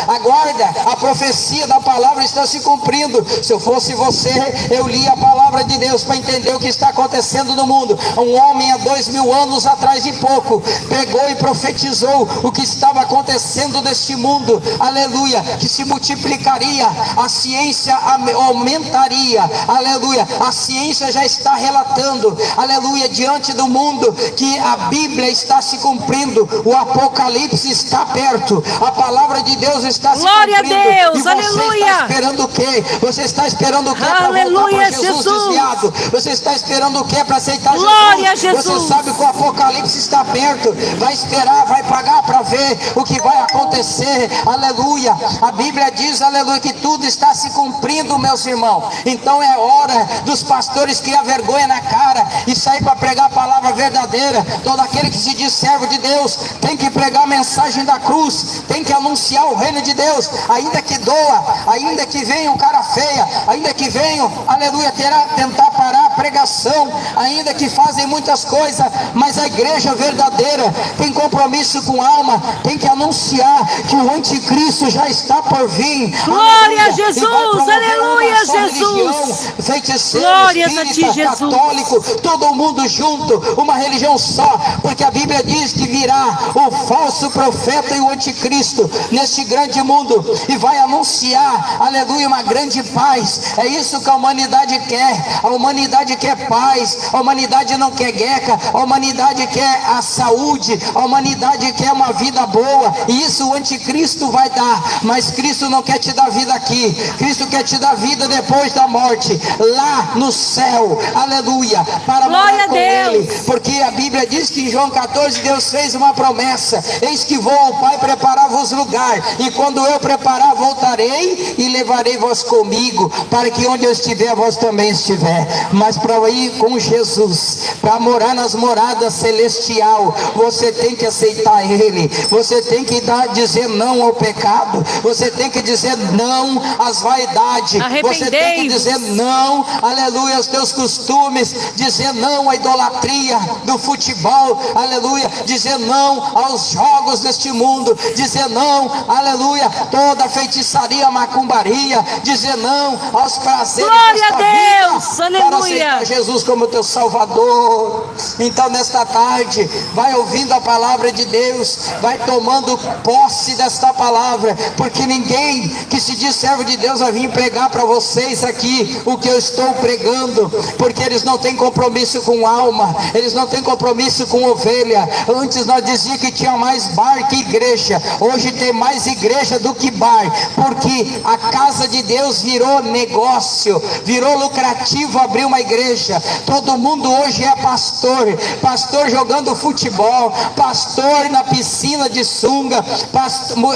Speaker 1: a profecia da palavra está se cumprindo. Se eu fosse você, eu li a palavra de Deus para entender o que está acontecendo no mundo. Um homem há 2000 anos atrás e pouco pegou e profetizou o que estava acontecendo neste mundo, aleluia, que se multiplicaria, a ciência aumentaria, aleluia, a ciência já está relatando, aleluia, diante do mundo, que a Bíblia está se cumprindo, o Apocalipse está perto, a palavra de Deus está se
Speaker 2: Glória
Speaker 1: cumprindo.
Speaker 2: A Deus,
Speaker 1: e você
Speaker 2: aleluia.
Speaker 1: está esperando o quê? Você está esperando o quê para voltar para Jesus desviado? Você está esperando o quê para aceitar
Speaker 2: Glória
Speaker 1: Jesus? Você sabe que o Apocalipse está perto, vai esperar, vai pagar para ver o que vai acontecer, aleluia. A Bíblia diz, aleluia, que tudo está se cumprindo, meus irmãos. Então é hora dos pastores criar vergonha na cara e sair para pregar a palavra verdadeira. Todo aquele que se diz servo de Deus tem que pregar a mensagem da cruz, tem que anunciar o reino de Deus, ainda que doa, ainda que venham cara feia, ainda que venham, aleluia, tentar parar a pregação, ainda que fazem muitas coisas, mas a igreja verdadeira tem compromisso com a alma, tem que anunciar que o anticristo já está por vir.
Speaker 2: Glória a Jesus, aleluia, Jesus.
Speaker 1: Feiticeiro,
Speaker 2: Glórias a ti, Jesus.
Speaker 1: Católico, todo mundo junto, uma religião só, porque a Bíblia diz que virá o falso profeta e o anticristo neste grande mundo e vai anunciar, aleluia, uma grande paz. É isso que a humanidade quer. A humanidade quer paz, a humanidade não quer guerra, a humanidade quer a saúde, a humanidade quer uma vida boa, e isso o anticristo vai dar. Mas Cristo não quer te dar vida aqui, Cristo quer te dar vida depois da morte, lá no céu, aleluia, para morar com Ele, porque a Bíblia diz que em João 14 Deus fez uma promessa: eis que vou ao Pai preparar-vos lugar, e quando eu preparar voltarei e levarei vós comigo, para que onde eu estiver vós também estiver. Mas para ir com Jesus, para morar nas moradas celestial, você tem que aceitar Ele, você tem que dizer não ao pecado, você tem que dizer não às vaidades, você tem que dizer não, aleluia, aos teus costumes, dizer não à idolatria do futebol, aleluia, dizer não aos jogos deste mundo, dizer não, aleluia, toda feitiçaria, macumbaria, dizer não aos prazeres desta vida, para aceitar Jesus como teu Salvador. Então nesta tarde, vai ouvindo a palavra de Deus, vai tomando posse desta palavra, porque ninguém que se diz servo de Deus vai vir pregar para vocês aqui o que eu estou pregando, porque eles não têm compromisso com alma, eles não têm compromisso com ovelha. Antes nós dizíamos que tinha mais bar que igreja, hoje tem mais igreja do que bar, porque a casa de Deus virou negócio, virou lucrativo abrir uma igreja. Todo mundo hoje é pastor jogando futebol, pastor na piscina de sunga,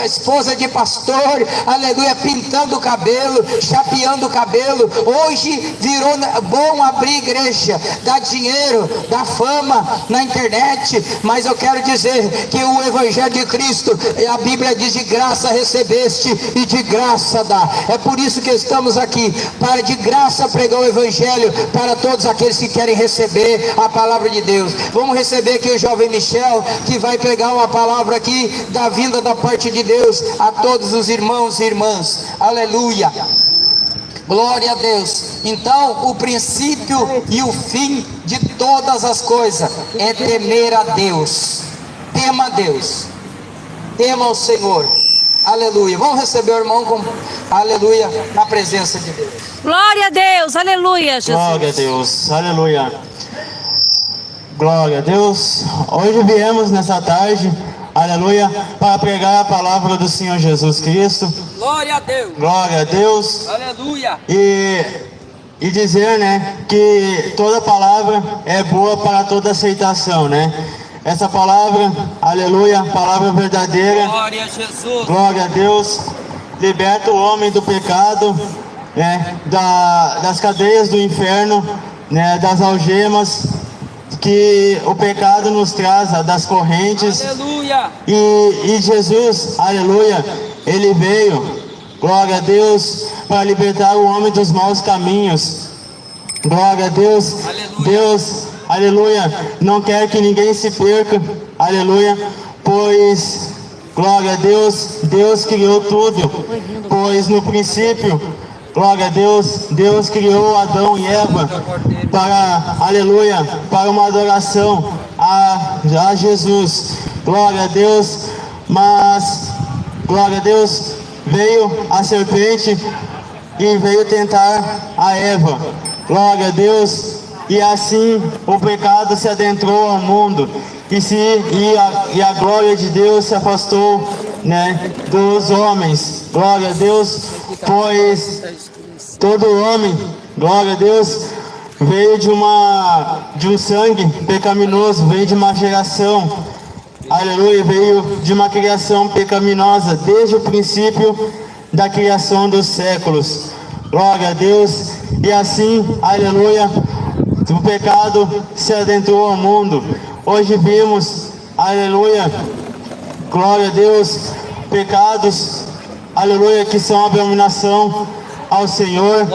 Speaker 1: esposa de pastor, aleluia, pintando o cabelo, chapeando o cabelo. Hoje virou bom abrir igreja, dá dinheiro, dá fama na internet, mas eu quero dizer que o evangelho de Cristo, a Bíblia diz: de graça recebeste e de graça dá. É por isso que estamos aqui, para de graça pregar o evangelho para todos aqueles que querem receber a palavra de Deus. Vamos receber aqui aqui o jovem Michel, que vai pregar uma palavra aqui da vinda da parte de Deus a todos os irmãos e irmãs. Aleluia. Glória a Deus. Então, o princípio e o fim de todas as coisas é temer a Deus. Tema a Deus. Tema o Senhor. Aleluia. Vamos receber o irmão com aleluia na presença de Deus.
Speaker 2: Glória a Deus. Aleluia, Jesus.
Speaker 3: Glória a Deus. Aleluia. Glória a Deus. Hoje viemos nessa tarde, aleluia, para pregar a palavra do Senhor Jesus Cristo.
Speaker 1: Glória a Deus.
Speaker 3: Glória a Deus.
Speaker 1: Aleluia.
Speaker 3: E dizer, né, que toda palavra é boa para toda aceitação, né? Essa palavra, aleluia, palavra verdadeira.
Speaker 1: Glória a Jesus.
Speaker 3: Glória a Deus. Liberta o homem do pecado, né, das cadeias do inferno, né, das algemas que o pecado nos traz, das correntes.
Speaker 1: Aleluia.
Speaker 3: E Jesus, aleluia, ele veio, glória a Deus, para libertar o homem dos maus caminhos. Glória a Deus.
Speaker 1: Aleluia.
Speaker 3: Deus, aleluia, não quer que ninguém se perca, aleluia, pois, glória a Deus, Deus criou tudo, pois no princípio, glória a Deus, Deus criou Adão e Eva para, aleluia, para uma adoração a Jesus. Glória a Deus. Mas, glória a Deus, veio a serpente e veio tentar a Eva. Glória a Deus. E assim o pecado se adentrou ao mundo. E a glória de Deus se afastou, né, dos homens. Glória a Deus, pois todo homem, glória a Deus, veio de um sangue pecaminoso, veio de uma geração, aleluia, veio de uma criação pecaminosa, desde o princípio da criação dos séculos. Glória a Deus. E assim, aleluia, o pecado se adentrou ao mundo. Hoje vimos, aleluia, glória a Deus, pecados, aleluia, que são abominação ao Senhor.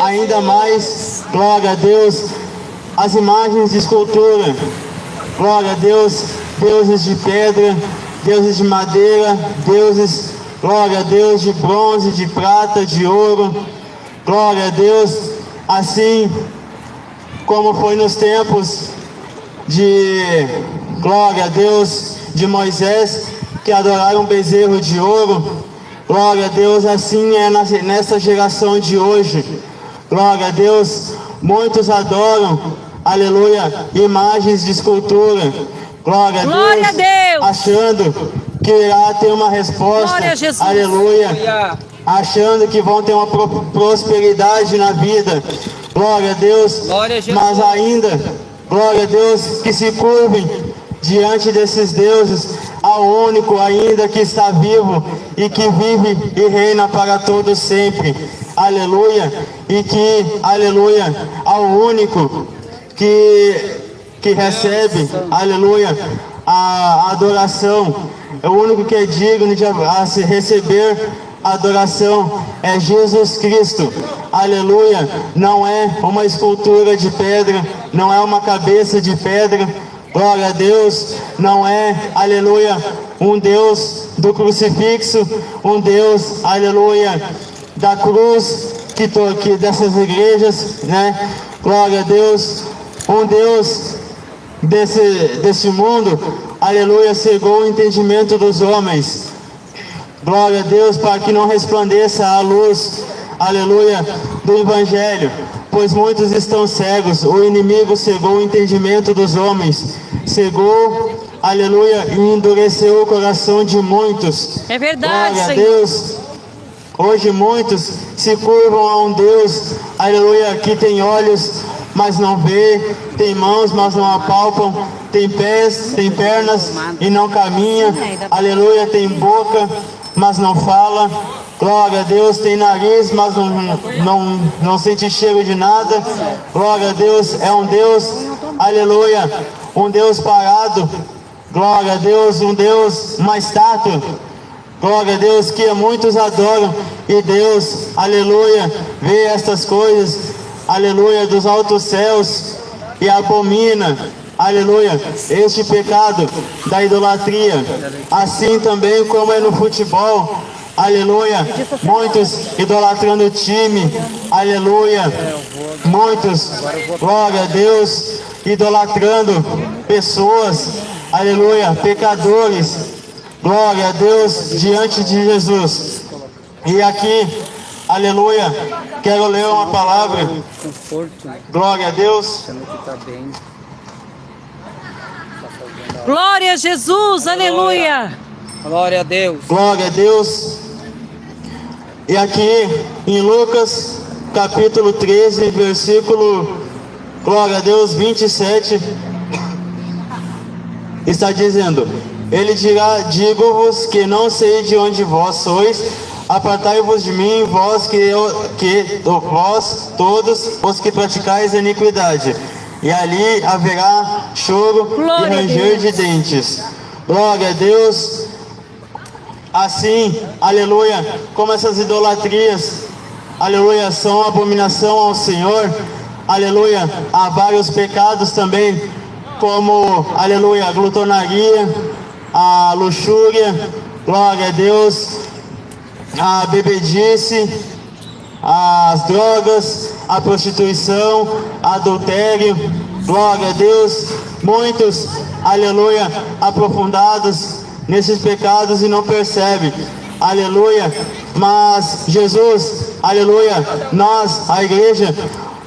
Speaker 3: Ainda mais, glória a Deus, as imagens de escultura. Glória a Deus, deuses de pedra, deuses de madeira, deuses, glória a Deus, de bronze, de prata, de ouro. Glória a Deus, assim como foi nos tempos de, glória a Deus, de Moisés, que adoraram um bezerro de ouro. Glória a Deus, assim é nessa geração de hoje. Glória a Deus, muitos adoram, aleluia, imagens de escultura. Glória a Deus, achando que irá ter uma resposta.
Speaker 2: Glória a Jesus.
Speaker 3: Aleluia, achando que vão ter uma prosperidade na vida. Glória a Deus.
Speaker 1: Glória a Jesus.
Speaker 3: Mas ainda, glória a Deus, que se curvem diante desses deuses, ao único ainda que está vivo e que vive e reina para todos sempre. Aleluia. E que, aleluia, ao único que recebe, aleluia, a adoração, é o único que é digno de se receber adoração, é Jesus Cristo. Aleluia. Não é uma escultura de pedra, não é uma cabeça de pedra. Glória a Deus. Não é, aleluia, um Deus do crucifixo, um Deus, aleluia, da cruz que dessas igrejas, né? Glória a Deus. Um Deus desse mundo, aleluia, cegou o entendimento dos homens. Glória a Deus, para que não resplandeça a luz, aleluia, do Evangelho, pois muitos estão cegos. O inimigo cegou o entendimento dos homens, cegou, aleluia, e endureceu o coração de muitos.
Speaker 2: É verdade,
Speaker 3: glória a
Speaker 2: Senhor.
Speaker 3: Deus. Hoje muitos se curvam a um Deus, aleluia, que tem olhos, mas não vê, tem mãos, mas não apalpam, tem pés, tem pernas e não caminha, aleluia, tem boca, mas não fala. Glória a Deus, tem nariz, mas não sente cheiro de nada. Glória a Deus, é um Deus, aleluia, um Deus parado. Glória a Deus, um Deus, uma estátua. Glória a Deus, que muitos adoram. E Deus, aleluia, vê estas coisas, aleluia, dos altos céus e abomina, aleluia, este pecado da idolatria. Assim também como é no futebol, aleluia, muitos idolatrando o time, aleluia, muitos, glória a Deus, idolatrando pessoas, aleluia, pecadores, glória a Deus, diante de Jesus. E aqui, aleluia, quero ler uma palavra, glória a Deus.
Speaker 2: Glória a Jesus, aleluia.
Speaker 1: Glória a Deus.
Speaker 3: Glória a Deus. E aqui em Lucas, capítulo 13, versículo, glória a Deus, 27, está dizendo: Ele dirá, digo-vos que não sei de onde vós sois, apartai-vos de mim, vós vós todos os que praticais a iniquidade. E ali haverá choro
Speaker 2: Glória
Speaker 3: e ranger de dentes. Glória a Deus. Assim, aleluia, como essas idolatrias, aleluia, são abominação ao Senhor, aleluia, há vários pecados também, como, aleluia, a glutonaria, a luxúria, glória a Deus, a bebedice, as drogas, a prostituição, adultério, glória a Deus, muitos, aleluia, aprofundados nesses pecados e não percebem, aleluia, mas Jesus, aleluia, nós, a igreja,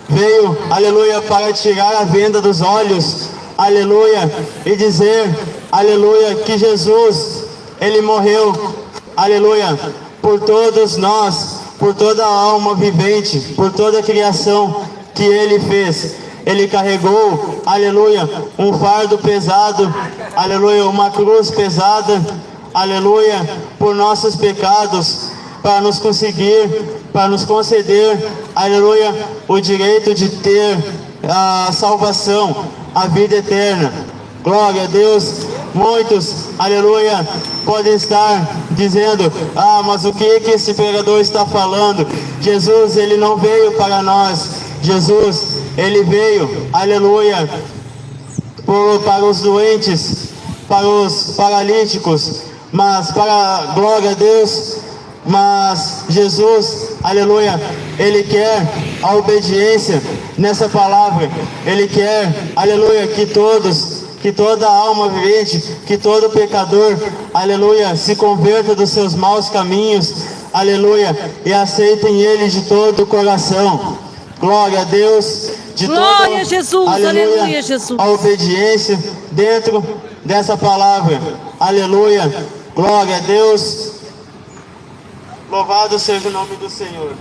Speaker 3: veio, aleluia, para tirar a venda dos olhos, aleluia, e dizer, aleluia, que Jesus, Ele morreu, aleluia, por todos nós, por toda a alma vivente, por toda a criação que Ele fez. Ele carregou, aleluia, um fardo pesado, aleluia, uma cruz pesada, aleluia, por nossos pecados, para nos conceder, aleluia, o direito de ter a salvação, a vida eterna. Glória a Deus. Muitos, aleluia, podem estar dizendo, mas o que esse pregador está falando? Jesus, Ele não veio para nós. Jesus, Ele veio, aleluia, para os doentes, para os paralíticos, mas para, glória a Deus, mas Jesus, aleluia, Ele quer a obediência nessa palavra. Ele quer, aleluia, que toda alma vivente, que todo pecador, aleluia, se converta dos seus maus caminhos, aleluia, e aceitem Ele de todo o coração. Glória a Deus, de
Speaker 2: Glória
Speaker 3: toda,
Speaker 2: a Jesus, aleluia, Jesus.
Speaker 3: a obediência dentro dessa palavra, aleluia, glória a Deus, louvado seja o nome do Senhor.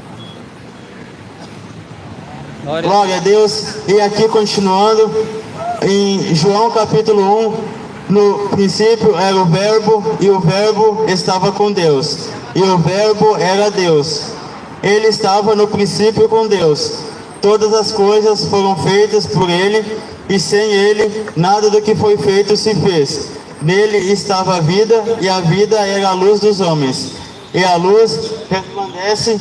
Speaker 3: Glória a Deus. E aqui continuando, em João capítulo 1, no princípio era o verbo, e o verbo estava com Deus, e o verbo era Deus. Ele estava no princípio com Deus. Todas as coisas foram feitas por Ele, e sem Ele nada do que foi feito se fez. Nele estava a vida, e a vida era a luz dos homens. E a luz resplandece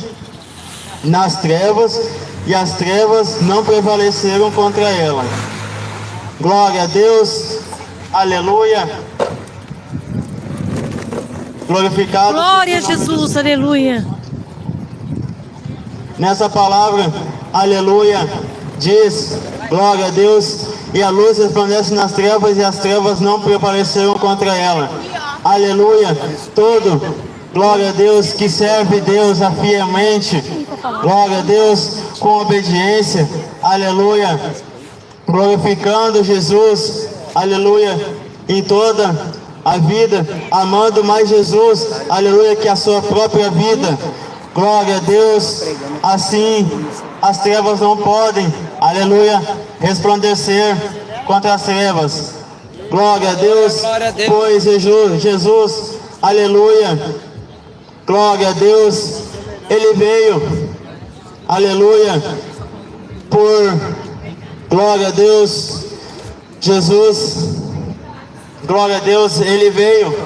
Speaker 3: nas trevas, e as trevas não prevaleceram contra ela. Glória a Deus, aleluia, glorificado.
Speaker 2: Glória a Jesus, aleluia.
Speaker 3: Nessa palavra, aleluia, diz, glória a Deus, e a luz resplandece nas trevas, e as trevas não prevaleceram contra ela. Aleluia, todo, glória a Deus, que serve Deus fielmente, glória a Deus, com obediência, aleluia, glorificando Jesus, aleluia, em toda a vida, amando mais Jesus, aleluia, que a sua própria vida. Glória a Deus. Assim as trevas não podem, aleluia, resplandecer contra as trevas. Glória a Deus, pois Jesus, aleluia, glória a Deus, Ele veio, aleluia, glória a Deus, Jesus, glória a Deus, Ele veio,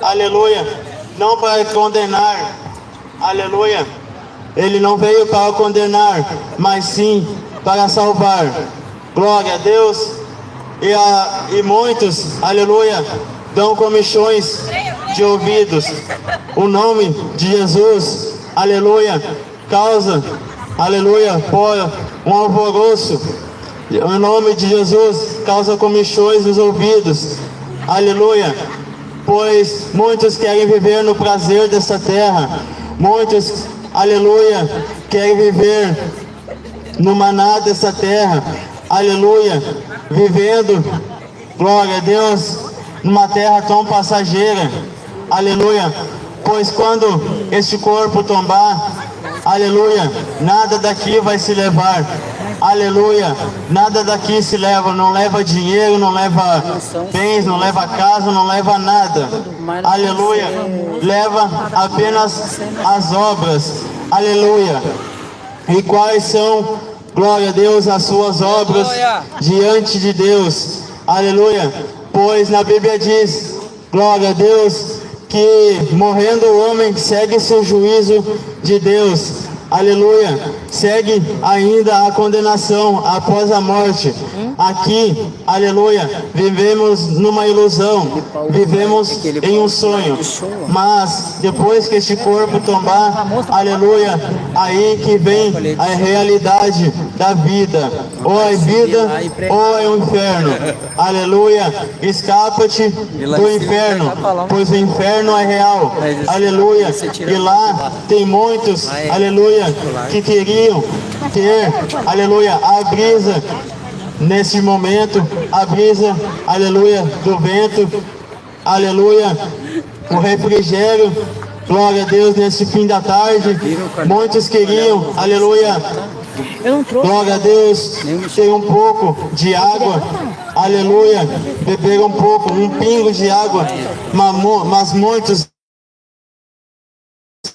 Speaker 3: aleluia, não para condenar, aleluia, Ele não veio para condenar, mas sim para salvar. Glória a Deus, E muitos, aleluia, dão comichões de ouvidos. O nome de Jesus, aleluia, causa, aleluia, um alvoroço. O nome de Jesus causa comichões nos ouvidos, aleluia, pois muitos querem viver no prazer desta terra, muitos, aleluia, querem viver no maná desta terra, aleluia, vivendo, glória a Deus, numa terra tão passageira, aleluia, pois quando este corpo tombar, aleluia, nada daqui vai se levar, aleluia, nada daqui se leva, não leva dinheiro, não leva bens, não leva casa, não leva nada, aleluia, leva apenas as obras, aleluia. E quais são, glória a Deus, as suas obras diante de Deus, aleluia, pois na Bíblia diz, glória a Deus, que morrendo o homem segue-se o juízo de Deus, aleluia, segue ainda a condenação após a morte. Aqui, aleluia, vivemos numa ilusão, vivemos em um sonho, mas depois que este corpo tombar, aleluia, aí que vem a realidade da vida, ou é vida ou é o inferno, aleluia, escapa-te do inferno, pois o inferno é real, aleluia, e lá tem muitos, aleluia, que queriam ter, aleluia, a brisa nesse momento, a brisa, aleluia, do vento, aleluia, o refrigério, glória a Deus, nesse fim da tarde, muitos queriam, aleluia, glória a Deus, ter um pouco de água, aleluia, beber um pouco, um pingo de água, mas muitos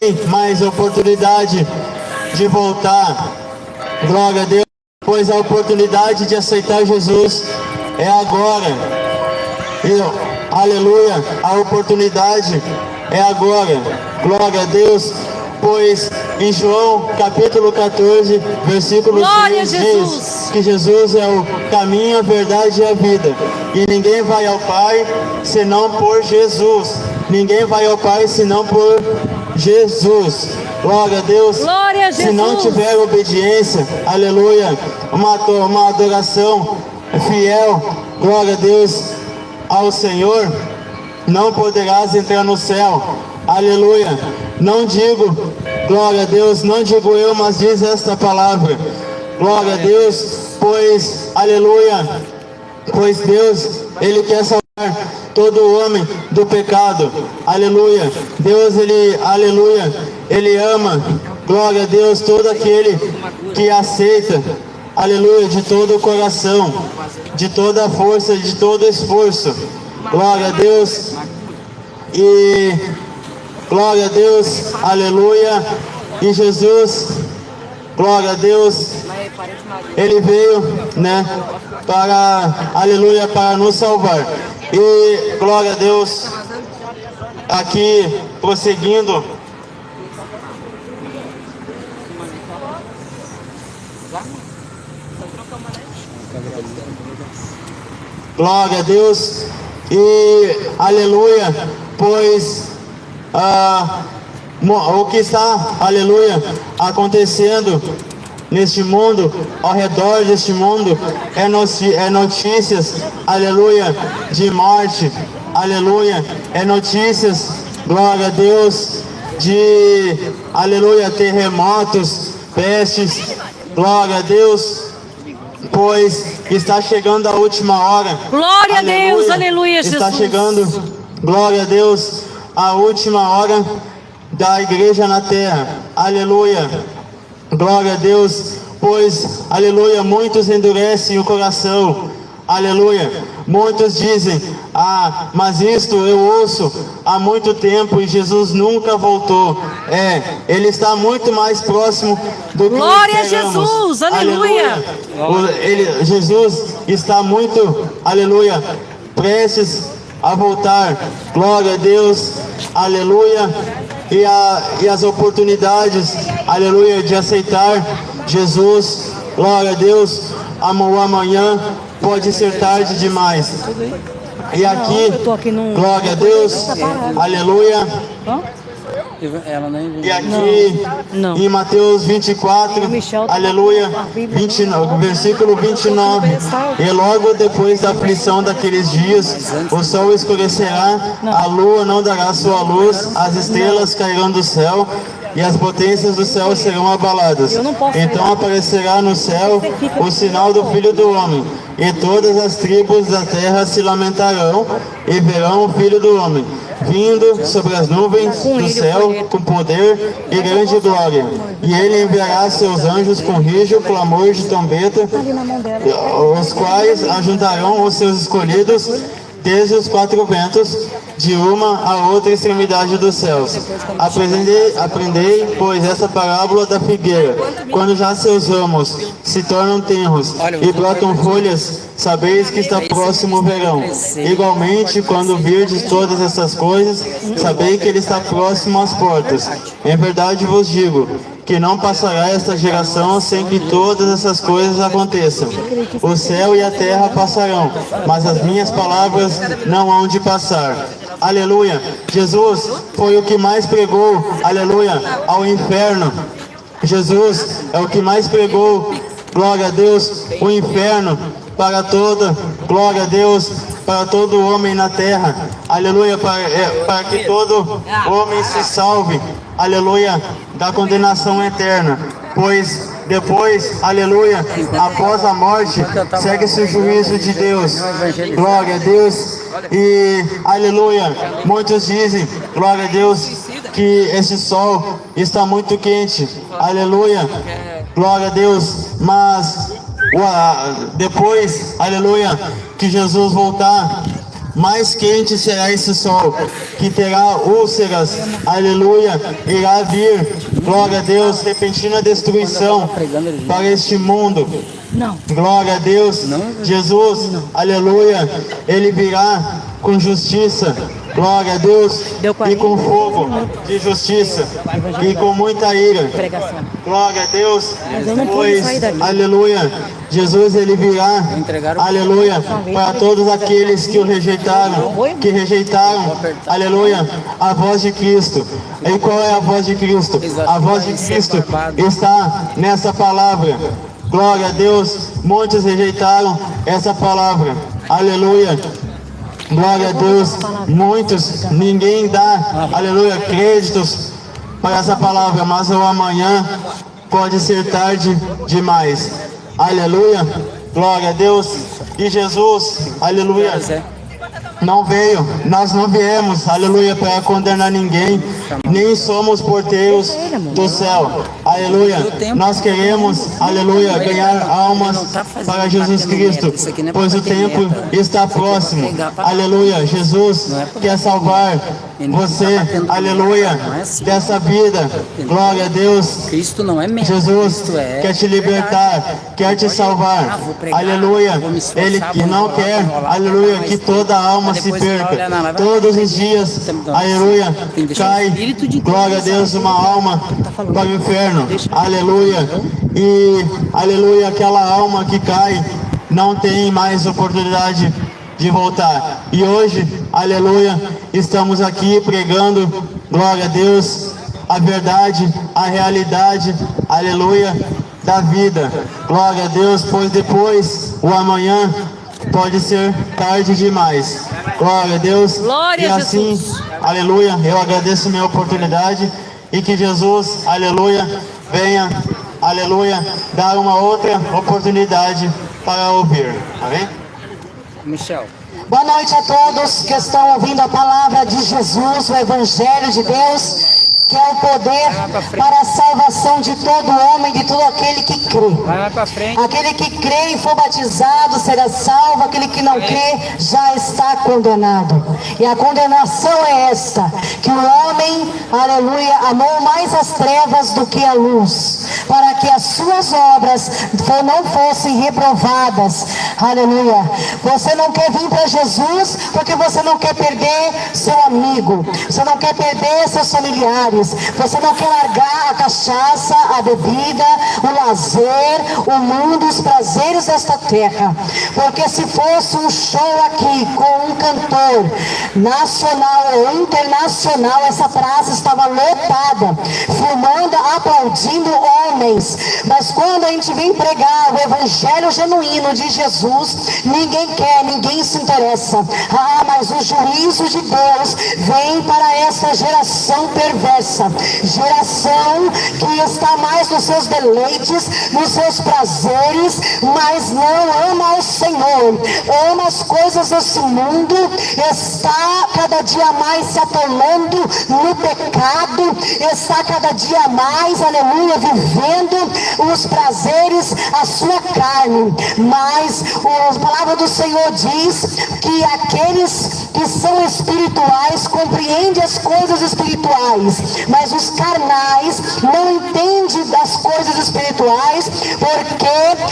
Speaker 3: têm mais oportunidade de voltar, glória a Deus, pois a oportunidade de aceitar Jesus é agora, e, aleluia, a oportunidade é agora, glória a Deus, pois em João capítulo 14, versículo 6 diz que Jesus é o caminho, a verdade e a vida, e ninguém vai ao Pai senão por Jesus, ninguém vai ao Pai senão por Jesus, glória a Deus.
Speaker 2: Glória a Jesus.
Speaker 3: Se não tiver obediência, aleluia, uma adoração fiel, glória a Deus, ao Senhor, não poderás entrar no céu, aleluia. Não digo, glória a Deus, não digo eu, mas diz esta palavra, glória a Deus, pois, aleluia, pois Deus, Ele quer salvar todo homem do pecado, aleluia. Deus, Ele, aleluia, Ele ama, glória a Deus, todo aquele que aceita, aleluia, de todo o coração, de toda a força, de todo o esforço, glória a Deus, e glória a Deus, aleluia, e Jesus, glória a Deus, Ele veio, né, para, aleluia, para nos salvar, e glória a Deus, aqui, prosseguindo, glória a Deus, e aleluia, pois o que está, aleluia, acontecendo neste mundo, ao redor deste mundo, é notícias, aleluia, de morte, aleluia, é notícias, glória a Deus, de, aleluia, terremotos, pestes, glória a Deus, pois está chegando a última hora.
Speaker 2: Glória a Deus, aleluia, Jesus.
Speaker 3: Está chegando, glória a Deus, a última hora da igreja na terra. Aleluia. Glória a Deus, pois, aleluia, muitos endurecem o coração. Aleluia. Muitos dizem, mas isto eu ouço há muito tempo e Jesus nunca voltou. Ele está muito mais próximo do que
Speaker 2: glória a Jesus, aleluia.
Speaker 3: Jesus está muito, aleluia, prestes a voltar. Glória a Deus, aleluia. E as oportunidades, aleluia, de aceitar Jesus, glória a Deus, o amanhã pode ser tarde demais. E aqui,
Speaker 2: eu tô aqui num...
Speaker 3: glória a Deus, aleluia.
Speaker 4: Ela nem
Speaker 3: E aqui,
Speaker 2: Não.
Speaker 3: em Mateus 24, aleluia, 29, versículo 29. E logo depois da aflição daqueles dias, o sol escurecerá, a lua não dará sua luz, as estrelas cairão do céu, e as potências do céu serão abaladas. Então aparecerá no céu o sinal do Filho do Homem, e todas as tribos da terra se lamentarão, e verão o Filho do Homem, vindo sobre as nuvens do céu com poder e grande glória. E ele enviará seus anjos com rijo, clamor de trombeta, os quais ajuntarão os seus escolhidos desde os quatro ventos, de uma a outra extremidade dos céus. Aprendei, pois, essa parábola da figueira. Quando já seus ramos se tornam tenros e brotam folhas, sabeis que está próximo o verão. Igualmente, quando virdes todas essas coisas, sabei que ele está próximo às portas. Em verdade vos digo, que não passará esta geração sem que todas essas coisas aconteçam. O céu e a terra passarão, mas as minhas palavras não hão de passar. Aleluia. Jesus foi o que mais pregou, aleluia, ao inferno. Jesus é o que mais pregou, glória a Deus, o inferno para toda, glória a Deus, para todo homem na terra, aleluia, para que todo homem se salve, aleluia, da condenação eterna, pois depois, aleluia, após a morte, segue-se o juízo de Deus, glória a Deus, e aleluia, muitos dizem, glória a Deus, que esse sol está muito quente, aleluia, glória a Deus, mas depois, aleluia, que Jesus voltar, mais quente será esse sol, que terá úlceras, aleluia, irá vir, glória a Deus, repentina destruição para este mundo, glória a Deus, Jesus, aleluia, ele virá com justiça, glória a Deus, e com fogo de justiça, e com muita ira, glória a Deus, pois, aleluia, Jesus ele virá, aleluia, para todos aqueles que o rejeitaram, aleluia, a voz de Cristo. E qual é a voz de Cristo? A voz de Cristo está nessa palavra, glória a Deus, muitos rejeitaram essa palavra, aleluia. Glória a Deus, muitos, ninguém dá, aleluia, créditos para essa palavra, mas o amanhã pode ser tarde demais, aleluia, glória a Deus, e Jesus, aleluia, não veio, nós não viemos, aleluia, para condenar ninguém, nem somos porteiros do céu, aleluia, nós queremos, aleluia, ganhar almas para Jesus Cristo, pois o tempo está próximo, aleluia, Jesus quer salvar você, aleluia, dessa vida, glória a Deus, Jesus quer te libertar, quer te salvar, aleluia, Ele não quer, aleluia, que toda alma se perca, todos os dias, aleluia, cai, glória a Deus, uma alma para o inferno, aleluia, e aleluia, aquela alma que cai não tem mais oportunidade de voltar, e hoje, aleluia, estamos aqui pregando, glória a Deus, a verdade, a realidade, aleluia, da vida, glória a Deus, pois depois, o amanhã, pode ser tarde demais, glória a Deus,
Speaker 2: Glória
Speaker 3: e assim, aleluia, eu agradeço a minha oportunidade, e que Jesus, aleluia, venha, aleluia, dar uma outra oportunidade para ouvir, amém?
Speaker 4: Michel.
Speaker 5: Boa noite a todos que estão ouvindo a palavra de Jesus, o Evangelho de Deus, que é o poder para a salvação de todo homem, de todo aquele que crê. Aquele que crê e for batizado será salvo, aquele que não crê já está condenado. E a condenação é esta, que o homem, aleluia, amou mais as trevas do que a luz. para que as suas obras não fossem reprovadas. Aleluia. Você não quer vir para Jesus porque você não quer perder seu amigo, você não quer perder seus familiares, você não quer largar a cachaça, a bebida, o lazer, o mundo, os prazeres desta terra. Porque se fosse um show aqui com um cantor nacional ou internacional, essa praça estava lotada, filmando, aplaudindo homens. Mas quando a gente vem pregar o evangelho genuíno de Jesus, ninguém quer, ninguém se interessa. Mas o juízo de Deus vem para essa geração perversa, geração que está mais nos seus deleites, nos seus prazeres, mas não ama o Senhor, ama as coisas desse mundo, está cada dia mais se atolando no pecado, está cada dia mais, aleluia, vivendo os prazeres, a sua carne. Mas a palavra do Senhor diz que aqueles que são espirituais compreendem as coisas espirituais, mas os carnais não entendem das coisas espirituais,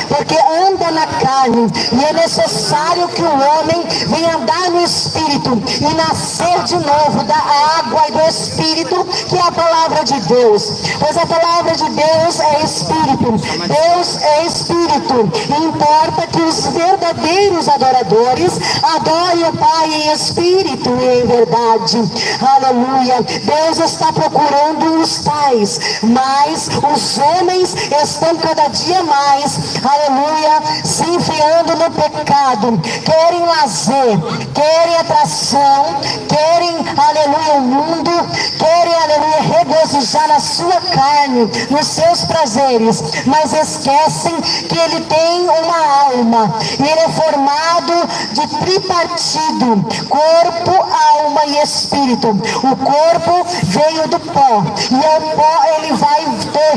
Speaker 5: porque anda na carne, e é necessário que o homem venha andar no Espírito e nascer de novo da água e do Espírito, que é a palavra de Deus. Pois a palavra de Deus é Espírito, Deus é Espírito, e importa que os verdadeiros adoradores adorem o Pai em Espírito e em verdade. Aleluia. Deus está procurando os tais, mas os homens estão cada dia mais, aleluia, se enfiando no pecado, querem lazer, querem atração, querem, aleluia, o mundo, querem, aleluia, regozijar na sua carne, nos seus prazeres, mas esquecem que ele tem uma alma, e ele é formado de tripartido, corpo, alma e espírito. O corpo veio do pó, e ao pó ele vai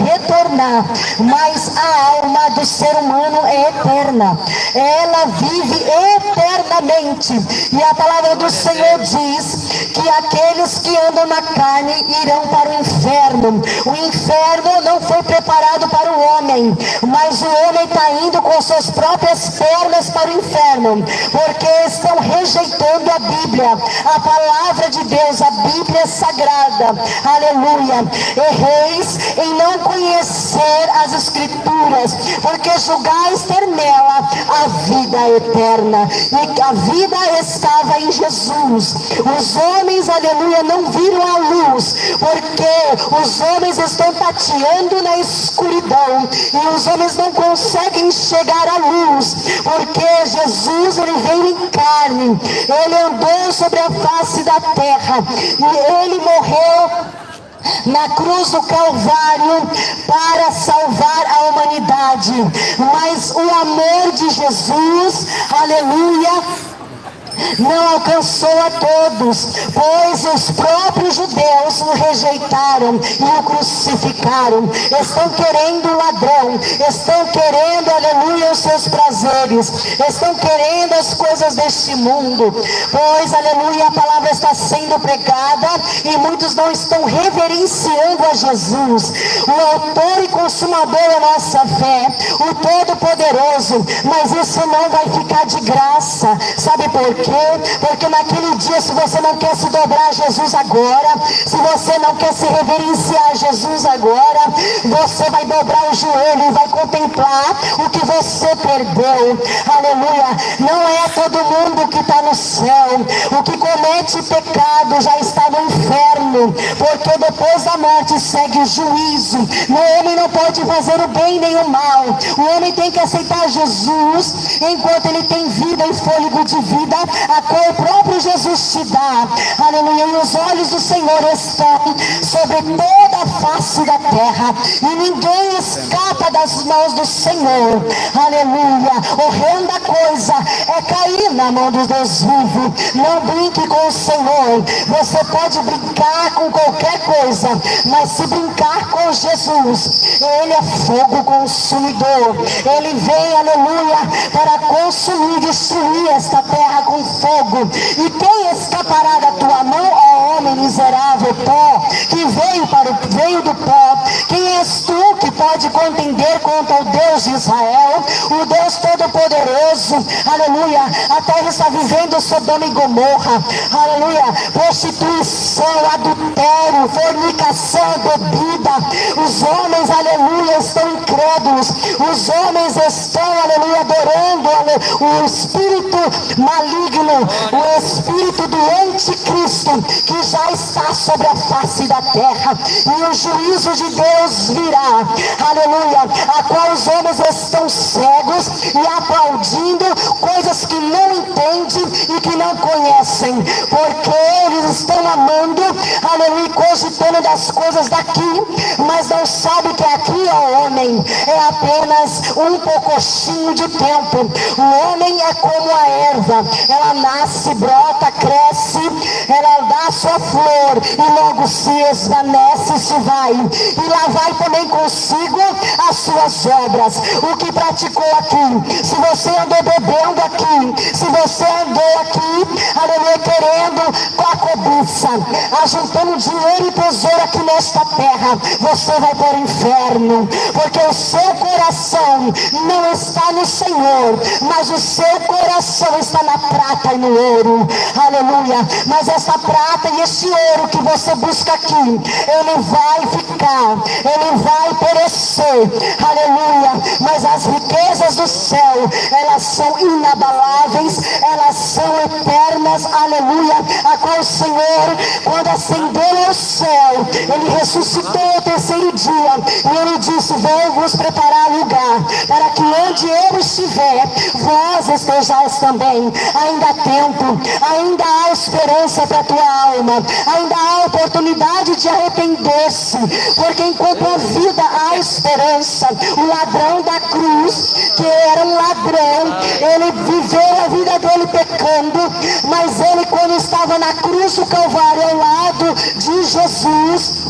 Speaker 5: retornar, mas a alma do ser humano é eterna, ela vive eternamente, e a palavra do Senhor diz que aqueles que andam na carne irão para o inferno. O inferno não foi preparado para o homem, mas o homem está indo com suas próprias pernas para o inferno, porque estão rejeitando a Bíblia, a palavra de Deus, a Bíblia sagrada. Aleluia. Erreis em não conhecer as Escrituras, porque julgais ter nela a vida eterna, e a vida estava em Jesus. Os homens, aleluia, não viram a luz, porque os homens estão tateando na escuridão, e os homens não conseguem chegar à luz, porque Jesus, ele veio em carne, ele andou sobre a face da terra, e ele morreu na cruz do Calvário para salvar a humanidade. Mas o amor de Jesus, aleluia, não alcançou a todos, pois os próprios judeus o rejeitaram e o crucificaram. Estão querendo o ladrão, estão querendo, aleluia, os seus prazeres, estão querendo as coisas deste mundo. Pois, aleluia, a palavra está sendo pregada e muitos não estão reverenciando a Jesus, o autor e consumador da nossa fé, o Todo-Poderoso. Mas isso não vai ficar de graça. Sabe por quê? Porque naquele dia, se você não quer se dobrar a Jesus agora, se você não quer se reverenciar a Jesus agora, você vai dobrar o joelho e vai contemplar o que você perdeu. Aleluia. Não é todo mundo que está no céu. O que comete pecado já está no inferno, porque depois da morte segue o juízo. O homem não pode fazer o bem nem o mal. O homem tem que aceitar Jesus enquanto ele tem vida e fôlego de vida, a qual o próprio Jesus te dá. Aleluia. E os olhos do Senhor estão sobre toda a face da terra, e ninguém escapa das mãos do Senhor. Aleluia. Horrenda coisa é cair na mão do Deus vivo. Não brinque com o Senhor. Você pode brincar com qualquer coisa, mas se brincar com Jesus, ele é fogo consumidor. Ele vem, aleluia, para consumir, destruir esta terra com fogo. E quem escapará da tua mão, ó homem miserável, pó, que veio do pó? Quem és tu que pode contender contra o Deus de Israel, o Deus Todo-Poderoso. Aleluia. A terra está vivendo Sodoma e Gomorra. Aleluia. Prostituição, adultério, fornicação, bebida. Os homens, aleluia, estão incrédulos. Os homens estão, aleluia, adorando o espírito maligno, o espírito do anticristo, que já está sobre a face da terra. E o juízo de Deus virá, aleluia, a qual os homens estão cegos e aplaudindo coisas que não entendem e que não conhecem, porque eles estão amando, aleluia, cogitando das coisas daqui, mas não sabem que aqui, ó homem, é apenas um poucochinho de tempo. O homem é como a erva, ela nasce, brota, cresce, ela dá sua flor e logo se esvanece e se vai, e lá vai também consigo as suas obras. O que praticou aqui, se você andou bebendo aqui, se você andou aqui, aleluia, querendo com a cobiça, ajuntando dinheiro e tesouro aqui nesta terra, você vai para o inferno, porque o seu coração não está no Senhor, mas o seu coração está na prata e no ouro. Aleluia. Mas essa prata e esse ouro que você busca aqui, ele vai ficar, ele vai perecer. Aleluia. Mas as riquezas do céu, elas são inabaláveis, elas são eternas. Aleluia. A qual o Senhor, quando ascendeu ao céu, ele ressuscitou ao terceiro dia, e ele disse: vou vos preparar lugar, para que onde eu estiver, vós estejais também. Ainda há tempo, ainda há esperança para a tua alma, ainda há oportunidade de arrepender-se, porque enquanto a vida há esperança. O ladrão da cruz, que era um ladrão, ele viveu a vida dele pecando, mas ele, quando estava na cruz do Calvário ao lado de Jesus,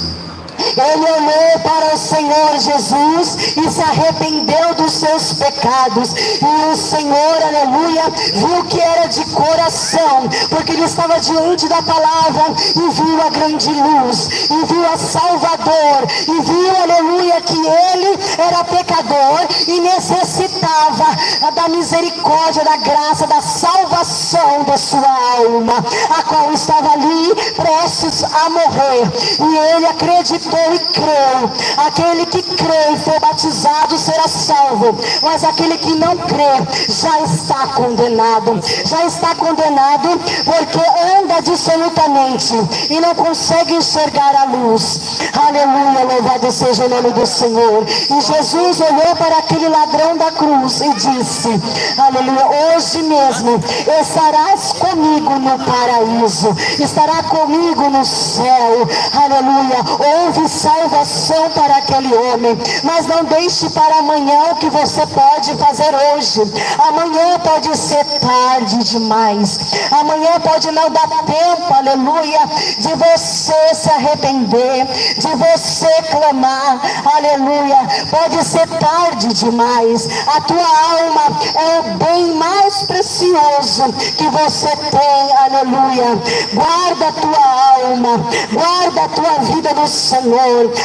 Speaker 5: ele olhou para o Senhor Jesus e se arrependeu dos seus pecados. E o Senhor, aleluia, viu que era de coração, porque ele estava diante da palavra e viu a grande luz, e viu a Salvador, e viu, aleluia, que ele era pecador e necessitava da misericórdia, da graça, da salvação da sua alma, a qual estava ali prestes a morrer. E ele acreditou e creu. Aquele que crê e for batizado será salvo, mas aquele que não crê já está condenado. Já está condenado porque anda dissolutamente e não consegue enxergar a luz. Aleluia, louvado seja o nome do Senhor. E Jesus olhou para aquele ladrão da cruz e disse: aleluia, hoje mesmo estarás comigo no paraíso, estará comigo no céu. Aleluia. Houve salvação para aquele homem, mas não deixe para amanhã o que você pode fazer hoje. Amanhã pode ser tarde demais, amanhã pode não dar tempo, aleluia, de você se arrepender, de você clamar, aleluia. Pode ser tarde demais. A tua alma é o bem mais precioso que você tem, aleluia. Guarda a tua alma, guarda a tua vida no Senhor.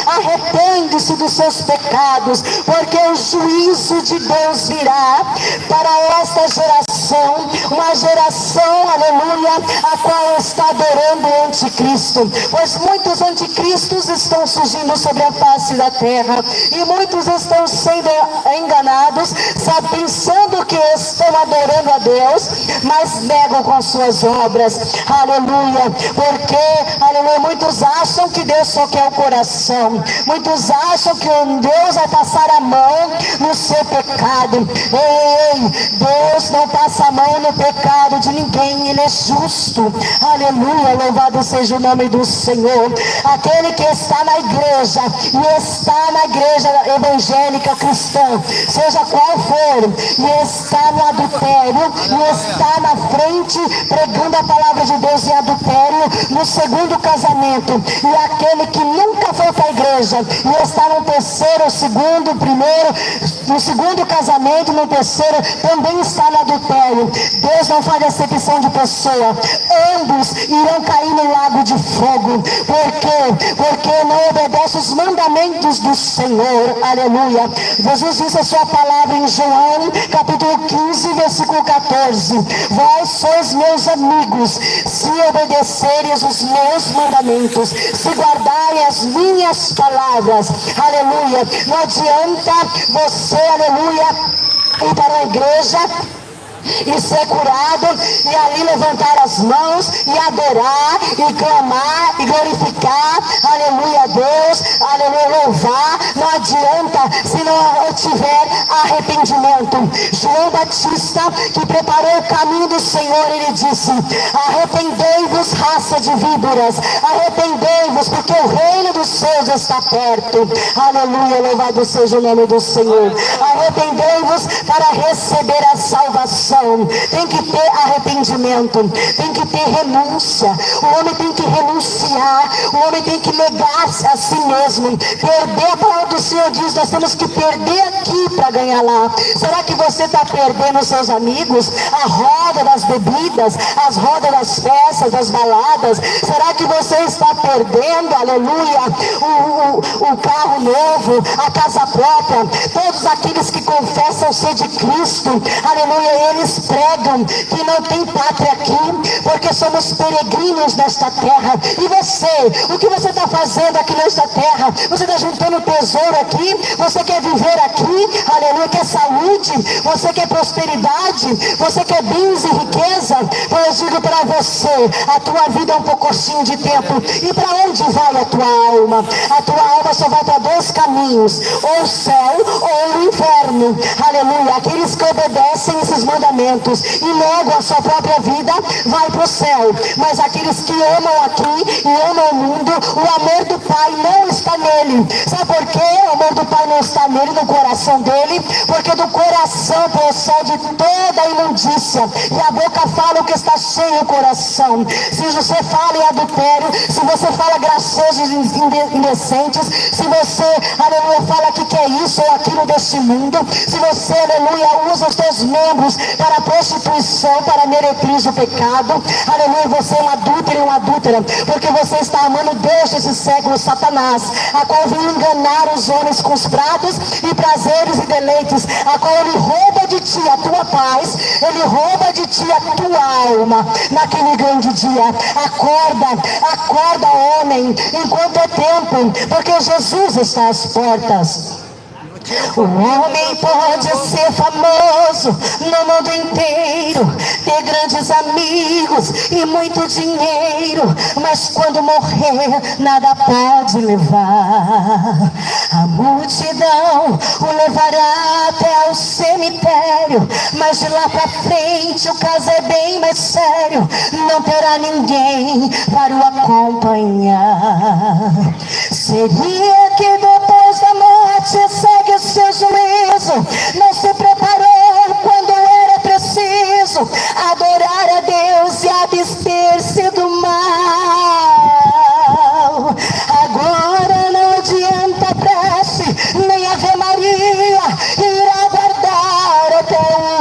Speaker 5: Arrepende-se dos seus pecados, porque o juízo de Deus virá para esta geração, uma geração, aleluia, a qual está adorando o anticristo, pois muitos anticristos estão surgindo sobre a face da terra, e muitos estão sendo enganados, pensando que estão adorando a Deus, mas negam com suas obras. Aleluia. Porque, aleluia, muitos acham que Deus só quer o coração, muitos acham que Deus vai passar a mão no seu pecado. Ei, Deus não passa a mão no pecado de ninguém, Ele é justo. Aleluia, louvado seja o nome do Senhor. Aquele que está na igreja, e está na igreja evangélica cristã, seja qual for, e está no adultério, e está na frente pregando a palavra de Deus em adultério, no segundo casamento, e aquele que nunca foi para a igreja e está no terceiro, ou segundo, primeiro, no segundo casamento, no terceiro, também está no adultério. Deus não faz acepção de pessoa. Ambos irão cair no lago lago de fogo. Por quê? Porque não obedece os mandamentos do Senhor. Aleluia. Jesus disse a sua palavra em João, capítulo 15, versículo 14. Vós sois meus amigos, se obedeceres os meus mandamentos, se guardarem as minhas palavras. Aleluia. Não adianta você, aleluia, ir para a igreja e ser curado, e ali levantar as mãos, e adorar, e clamar, e glorificar, aleluia, a Deus, aleluia, louvar. Não adianta se não tiver arrependimento. João Batista, que preparou o caminho do Senhor, ele disse: arrependei-vos, raça de víboras, arrependei-vos, porque o reino dos céus está perto. Aleluia, louvado seja o nome do Senhor. Arrependei-vos para receber a salvação. Tem que ter arrependimento, tem que ter renúncia. O homem tem que renunciar, o homem tem que negar-se a si mesmo, perder. A palavra do Senhor diz: nós temos que perder aqui para ganhar lá. Será que você está perdendo os seus amigos, a roda das bebidas, as rodas das festas, das baladas? Será que você está perdendo, aleluia, o carro novo, a casa própria? Todos aqueles que confessam ser de Cristo, aleluia, eles pregam que não tem pátria aqui, porque somos peregrinos nesta terra. E você, o que você está fazendo aqui nesta terra? Você está juntando tesouro aqui? Você quer viver aqui? Aleluia, quer saúde? Você quer prosperidade? Você quer bens e riqueza? Eu digo para você, a tua vida é um pouquinho de tempo. E para onde vai a tua alma? A tua alma só vai para dois caminhos: ou o céu ou o inferno. Aleluia. Aqueles que obedecem esses mandamentos e negam a sua própria vida, vai para o céu. Mas aqueles que amam aqui e amam o mundo, o amor do Pai não está nele. Sabe por quê? O amor do Pai não está nele, no coração dele, porque do coração procede toda a imundícia, e a boca fala o que está cheio o coração. Se você fala em adultério, se você fala gracejos indecentes, se você, aleluia, fala que quer isso ou aquilo deste mundo, se você, aleluia, usa os teus membros para a prostituição, para a meretriz do pecado, aleluia, você é um adúltero e uma adúltera, porque você está amando Deus desse século, Satanás, a qual vem enganar os homens com os pratos e prazeres e deleites, a qual ele rouba de ti a tua paz, ele rouba de ti a tua alma. Naquele grande dia, acorda, homem, enquanto é tempo, porque Jesus está às portas. O homem pode ser famoso no mundo inteiro, ter grandes amigos e muito dinheiro, mas quando morrer nada pode levar. A multidão o levará até ao cemitério, mas de lá pra frente o caso é bem mais sério. Não terá ninguém para o acompanhar. Seria que depois da morte segue o seu juízo? Não se preparou quando era preciso adorar a Deus e abster-se do mal. Agora não adianta prece, nem Ave Maria, irá guardar até o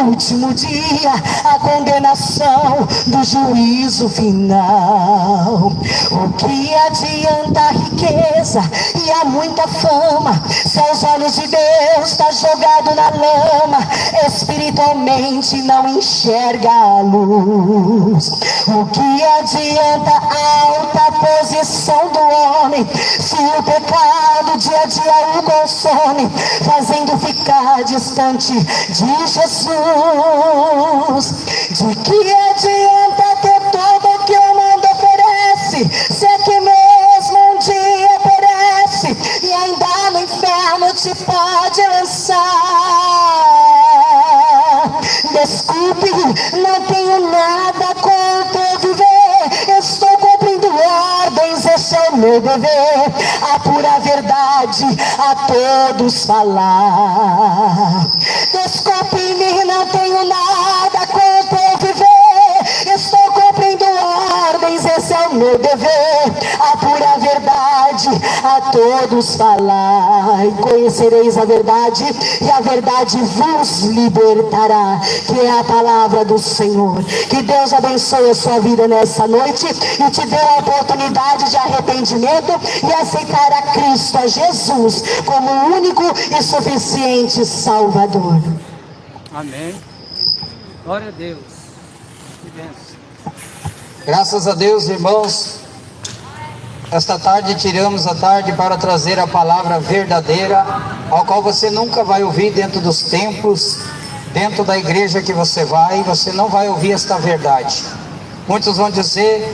Speaker 5: último dia a condenação do juízo final. O que adianta a riqueza e a muita fama, se aos olhos de Deus está jogado na lama, espiritualmente não enxerga a luz? O que adianta a alta posição do homem, se o pecado dia a dia o consome, fazendo ficar distante de Jesus? De que adianta ter tudo o que o mundo oferece, se aqui mesmo um dia perece e ainda no inferno te pode lançar? Desculpe, não tenho nada contra o viver, estou cumprindo ordens, esse é o meu dever, a pura verdade a todos falar. Desculpe-me, não tenho nada contra o viver, estou cumprindo ordens, jovens, esse é o meu dever, a pura verdade a todos falar. Conhecereis a verdade e a verdade vos libertará, que é a palavra do Senhor. Que Deus abençoe a sua vida nessa noite e te dê a oportunidade de arrependimento e aceitar a Cristo, a Jesus, como o único e suficiente Salvador.
Speaker 4: Amém. Glória a Deus. Que bênção.
Speaker 1: Graças a Deus, irmãos. Esta tarde tiramos a tarde para trazer a palavra verdadeira, ao qual você nunca vai ouvir dentro dos templos, dentro da igreja que você não vai ouvir esta verdade. Muitos vão dizer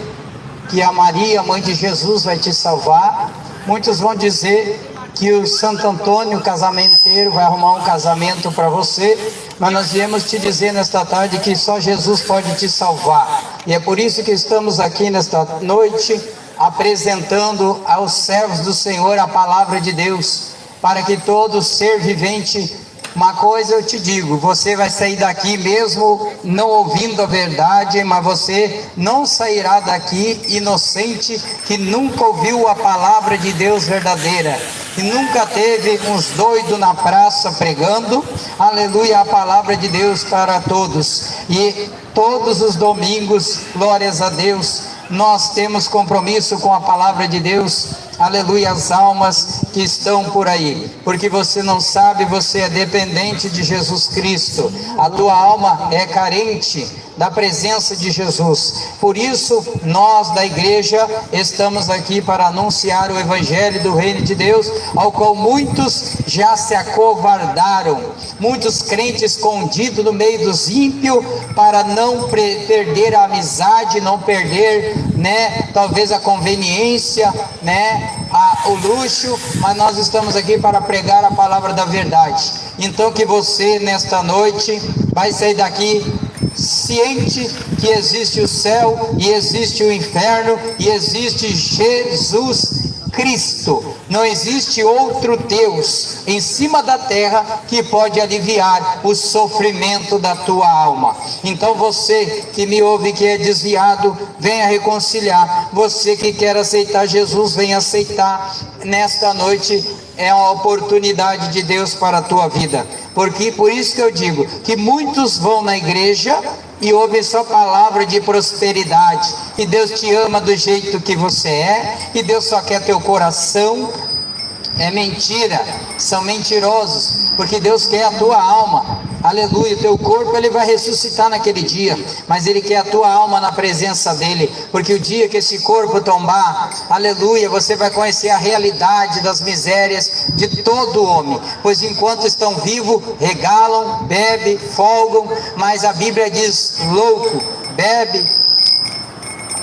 Speaker 1: que a Maria, mãe de Jesus, vai te salvar. Muitos vão dizer que o Santo Antônio, casamenteiro, vai arrumar um casamento para você. Mas nós viemos te dizer nesta tarde que só Jesus pode te salvar. E é por isso que estamos aqui nesta noite apresentando aos servos do Senhor a palavra de Deus, para que todo ser vivente, uma coisa eu te digo, você vai sair daqui mesmo não ouvindo a verdade, mas você não sairá daqui inocente, que nunca ouviu a palavra de Deus verdadeira, que nunca teve uns doidos na praça pregando, aleluia, a palavra de Deus para todos. E todos os domingos, glórias a Deus, nós temos compromisso com a palavra de Deus, aleluia, as almas que estão por aí, porque você não sabe, você é dependente de Jesus Cristo, a tua alma é carente da presença de Jesus. Por isso nós da igreja estamos aqui para anunciar o evangelho do reino de Deus, ao qual muitos já se acovardaram, muitos crentes escondidos no meio dos ímpios, para não perder a amizade, não perder, talvez a conveniência, o luxo, mas nós estamos aqui para pregar a palavra da verdade. Então que você nesta noite vai sair daqui ciente que existe o céu e existe o inferno e existe Jesus Cristo. Não existe outro Deus em cima da terra que pode aliviar o sofrimento da tua alma. Então você que me ouve, que é desviado, venha reconciliar. Você que quer aceitar Jesus, venha aceitar. Nesta noite é uma oportunidade de Deus para a tua vida, porque por isso que eu digo que muitos vão na igreja e ouvem só palavra de prosperidade, que Deus te ama do jeito que você é, que Deus só quer teu coração. É mentira, são mentirosos, porque Deus quer a tua alma, aleluia. O teu corpo ele vai ressuscitar naquele dia, mas ele quer a tua alma na presença dele, porque o dia que esse corpo tombar, aleluia, você vai conhecer a realidade das misérias de todo homem, pois enquanto estão vivos, regalam, bebem, folgam, mas a Bíblia diz: louco, bebe,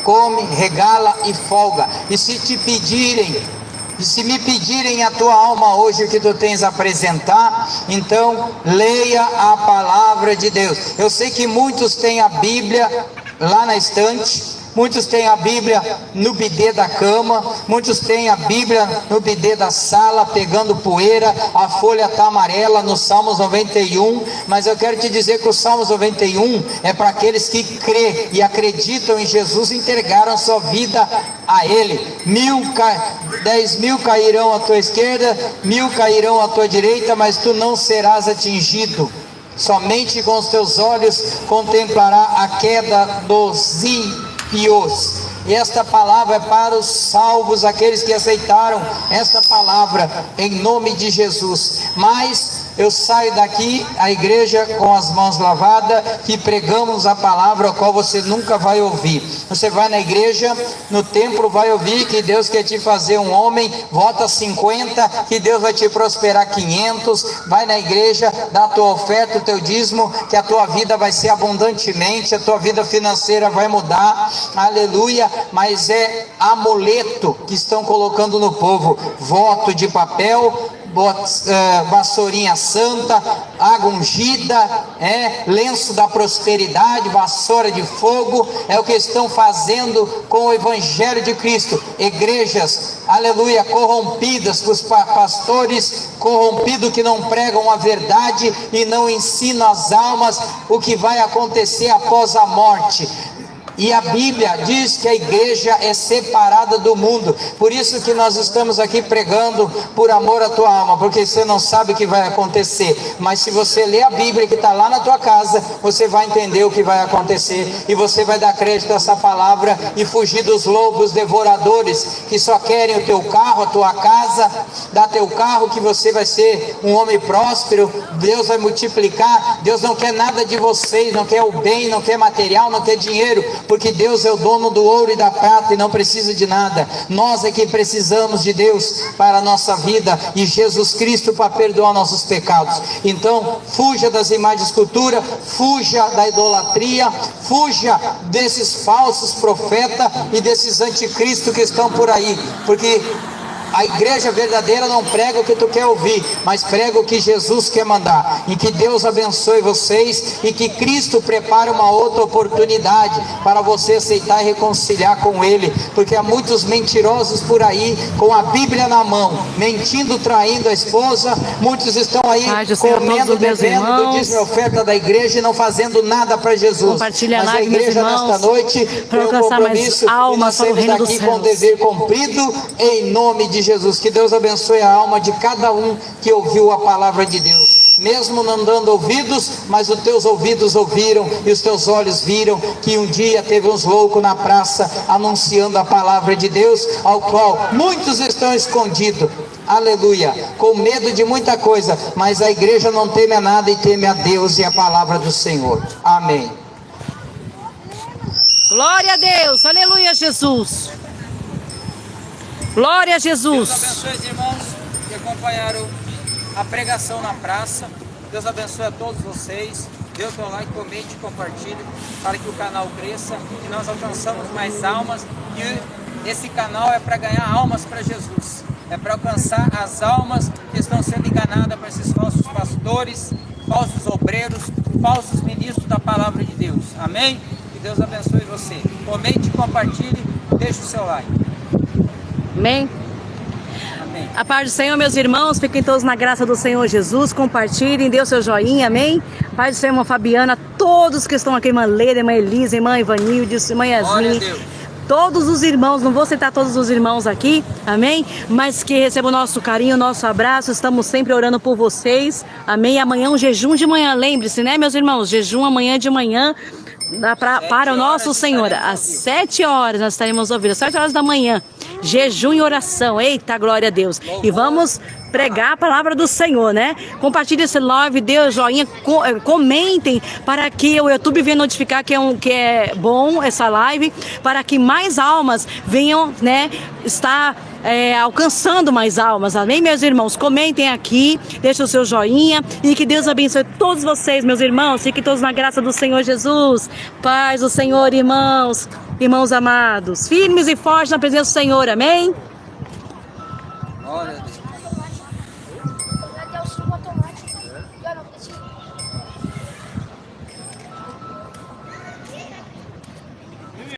Speaker 1: come, regala e folga. E se te pedirem, e se me pedirem a tua alma hoje, o que tu tens a apresentar, então leia a palavra de Deus. Eu sei que muitos têm a Bíblia lá na estante, muitos têm a Bíblia no bidê da cama, muitos têm a Bíblia no bidê da sala, pegando poeira, a folha está amarela no Salmos 91, mas eu quero te dizer que o Salmos 91 é para aqueles que crê e acreditam em Jesus e entregaram sua vida a Ele. 10.000 cairão à tua esquerda, 1.000 cairão à tua direita, mas tu não serás atingido. Somente com os teus olhos contemplará a queda dos ímpios. E esta palavra é para os salvos, aqueles que aceitaram esta palavra em nome de Jesus. Mas eu saio daqui, a igreja com as mãos lavadas, que pregamos a palavra a qual você nunca vai ouvir. Você vai na igreja, no templo, vai ouvir que Deus quer te fazer um homem, vota 50, que Deus vai te prosperar 500. Vai na igreja, dá a tua oferta, o teu dízimo, que a tua vida vai ser abundantemente, a tua vida financeira vai mudar, aleluia. Mas é amuleto que estão colocando no povo, voto de papel, vassourinha santa, água ungida, lenço da prosperidade, vassoura de fogo, é o que estão fazendo com o evangelho de Cristo. Igrejas, aleluia, corrompidas, com os pastores corrompidos que não pregam a verdade e não ensinam as almas o que vai acontecer após a morte. E a Bíblia diz que a igreja é separada do mundo. Por isso que nós estamos aqui pregando por amor à tua alma, porque você não sabe o que vai acontecer. Mas se você ler a Bíblia que está lá na tua casa, você vai entender o que vai acontecer. E você vai dar crédito a essa palavra e fugir dos lobos devoradores que só querem o teu carro, a tua casa. Dá teu carro que você vai ser um homem próspero. Deus vai multiplicar. Deus não quer nada de vocês, não quer o bem, não quer material, não quer dinheiro, porque Deus é o dono do ouro e da prata e não precisa de nada. Nós é que precisamos de Deus para a nossa vida e Jesus Cristo para perdoar nossos pecados. Então fuja das imagens de escultura, fuja da idolatria, fuja desses falsos profetas e desses anticristos que estão por aí, porque a igreja verdadeira não prega o que tu quer ouvir, mas prega o que Jesus quer mandar. E que Deus abençoe vocês e que Cristo prepare uma outra oportunidade para você aceitar e reconciliar com Ele, porque há muitos mentirosos por aí com a Bíblia na mão, mentindo, traindo a esposa. Muitos estão aí comendo, bebendo, dizem a oferta da igreja e não fazendo nada para Jesus.
Speaker 2: Compartilha
Speaker 1: mas a igreja nesta noite tem um compromisso e nós temos aqui com o dever cumprido em nome de Jesus. Que Deus abençoe a alma de cada um que ouviu a palavra de Deus, mesmo não dando ouvidos, mas os teus ouvidos ouviram e os teus olhos viram que um dia teve uns loucos na praça anunciando a palavra de Deus, ao qual muitos estão escondidos, aleluia, com medo de muita coisa, mas a igreja não teme a nada e teme a Deus e a palavra do Senhor. Amém.
Speaker 2: Glória a Deus, aleluia, Jesus. Glória a Jesus.
Speaker 4: Deus abençoe os irmãos que acompanharam a pregação na praça. Deus abençoe a todos vocês. Dê o teu like, comente, compartilhe para que o canal cresça e nós alcançamos mais almas. E esse canal é para ganhar almas para Jesus. É para alcançar as almas que estão sendo enganadas por esses falsos pastores, falsos obreiros, falsos ministros da palavra de Deus. Amém? Que Deus abençoe você. Comente, compartilhe, deixe o seu like.
Speaker 2: Amém?
Speaker 4: Amém.
Speaker 2: A paz do Senhor, meus irmãos, fiquem todos na graça do Senhor Jesus, compartilhem, dê o seu joinha, amém? A paz do Senhor, irmã Fabiana, todos que estão aqui, irmã Leida, irmã Elisa, irmã Ivanilde, irmã Yasmin, todos os irmãos, não vou citar todos os irmãos aqui, amém? Mas que recebam o nosso carinho, o nosso abraço, estamos sempre orando por vocês, amém? Amanhã um jejum de manhã, lembre-se, né, meus irmãos? Jejum amanhã de manhã, para o nosso Senhor, às 7 horas nós estaremos ouvindo, às 7 horas da manhã, jejum e oração, eita, glória a Deus, e vamos pregar a palavra do Senhor, né? Compartilhe esse live, dê o joinha, comentem para que o YouTube venha notificar que é bom essa live, para que mais almas venham, né, estar alcançando mais almas, amém, meus irmãos? Comentem aqui, deixem o seu joinha e que Deus abençoe todos vocês, meus irmãos, fiquem todos na graça do Senhor Jesus, paz do Senhor, irmãos amados, firmes e fortes na presença do Senhor, amém?
Speaker 4: Glória a Deus.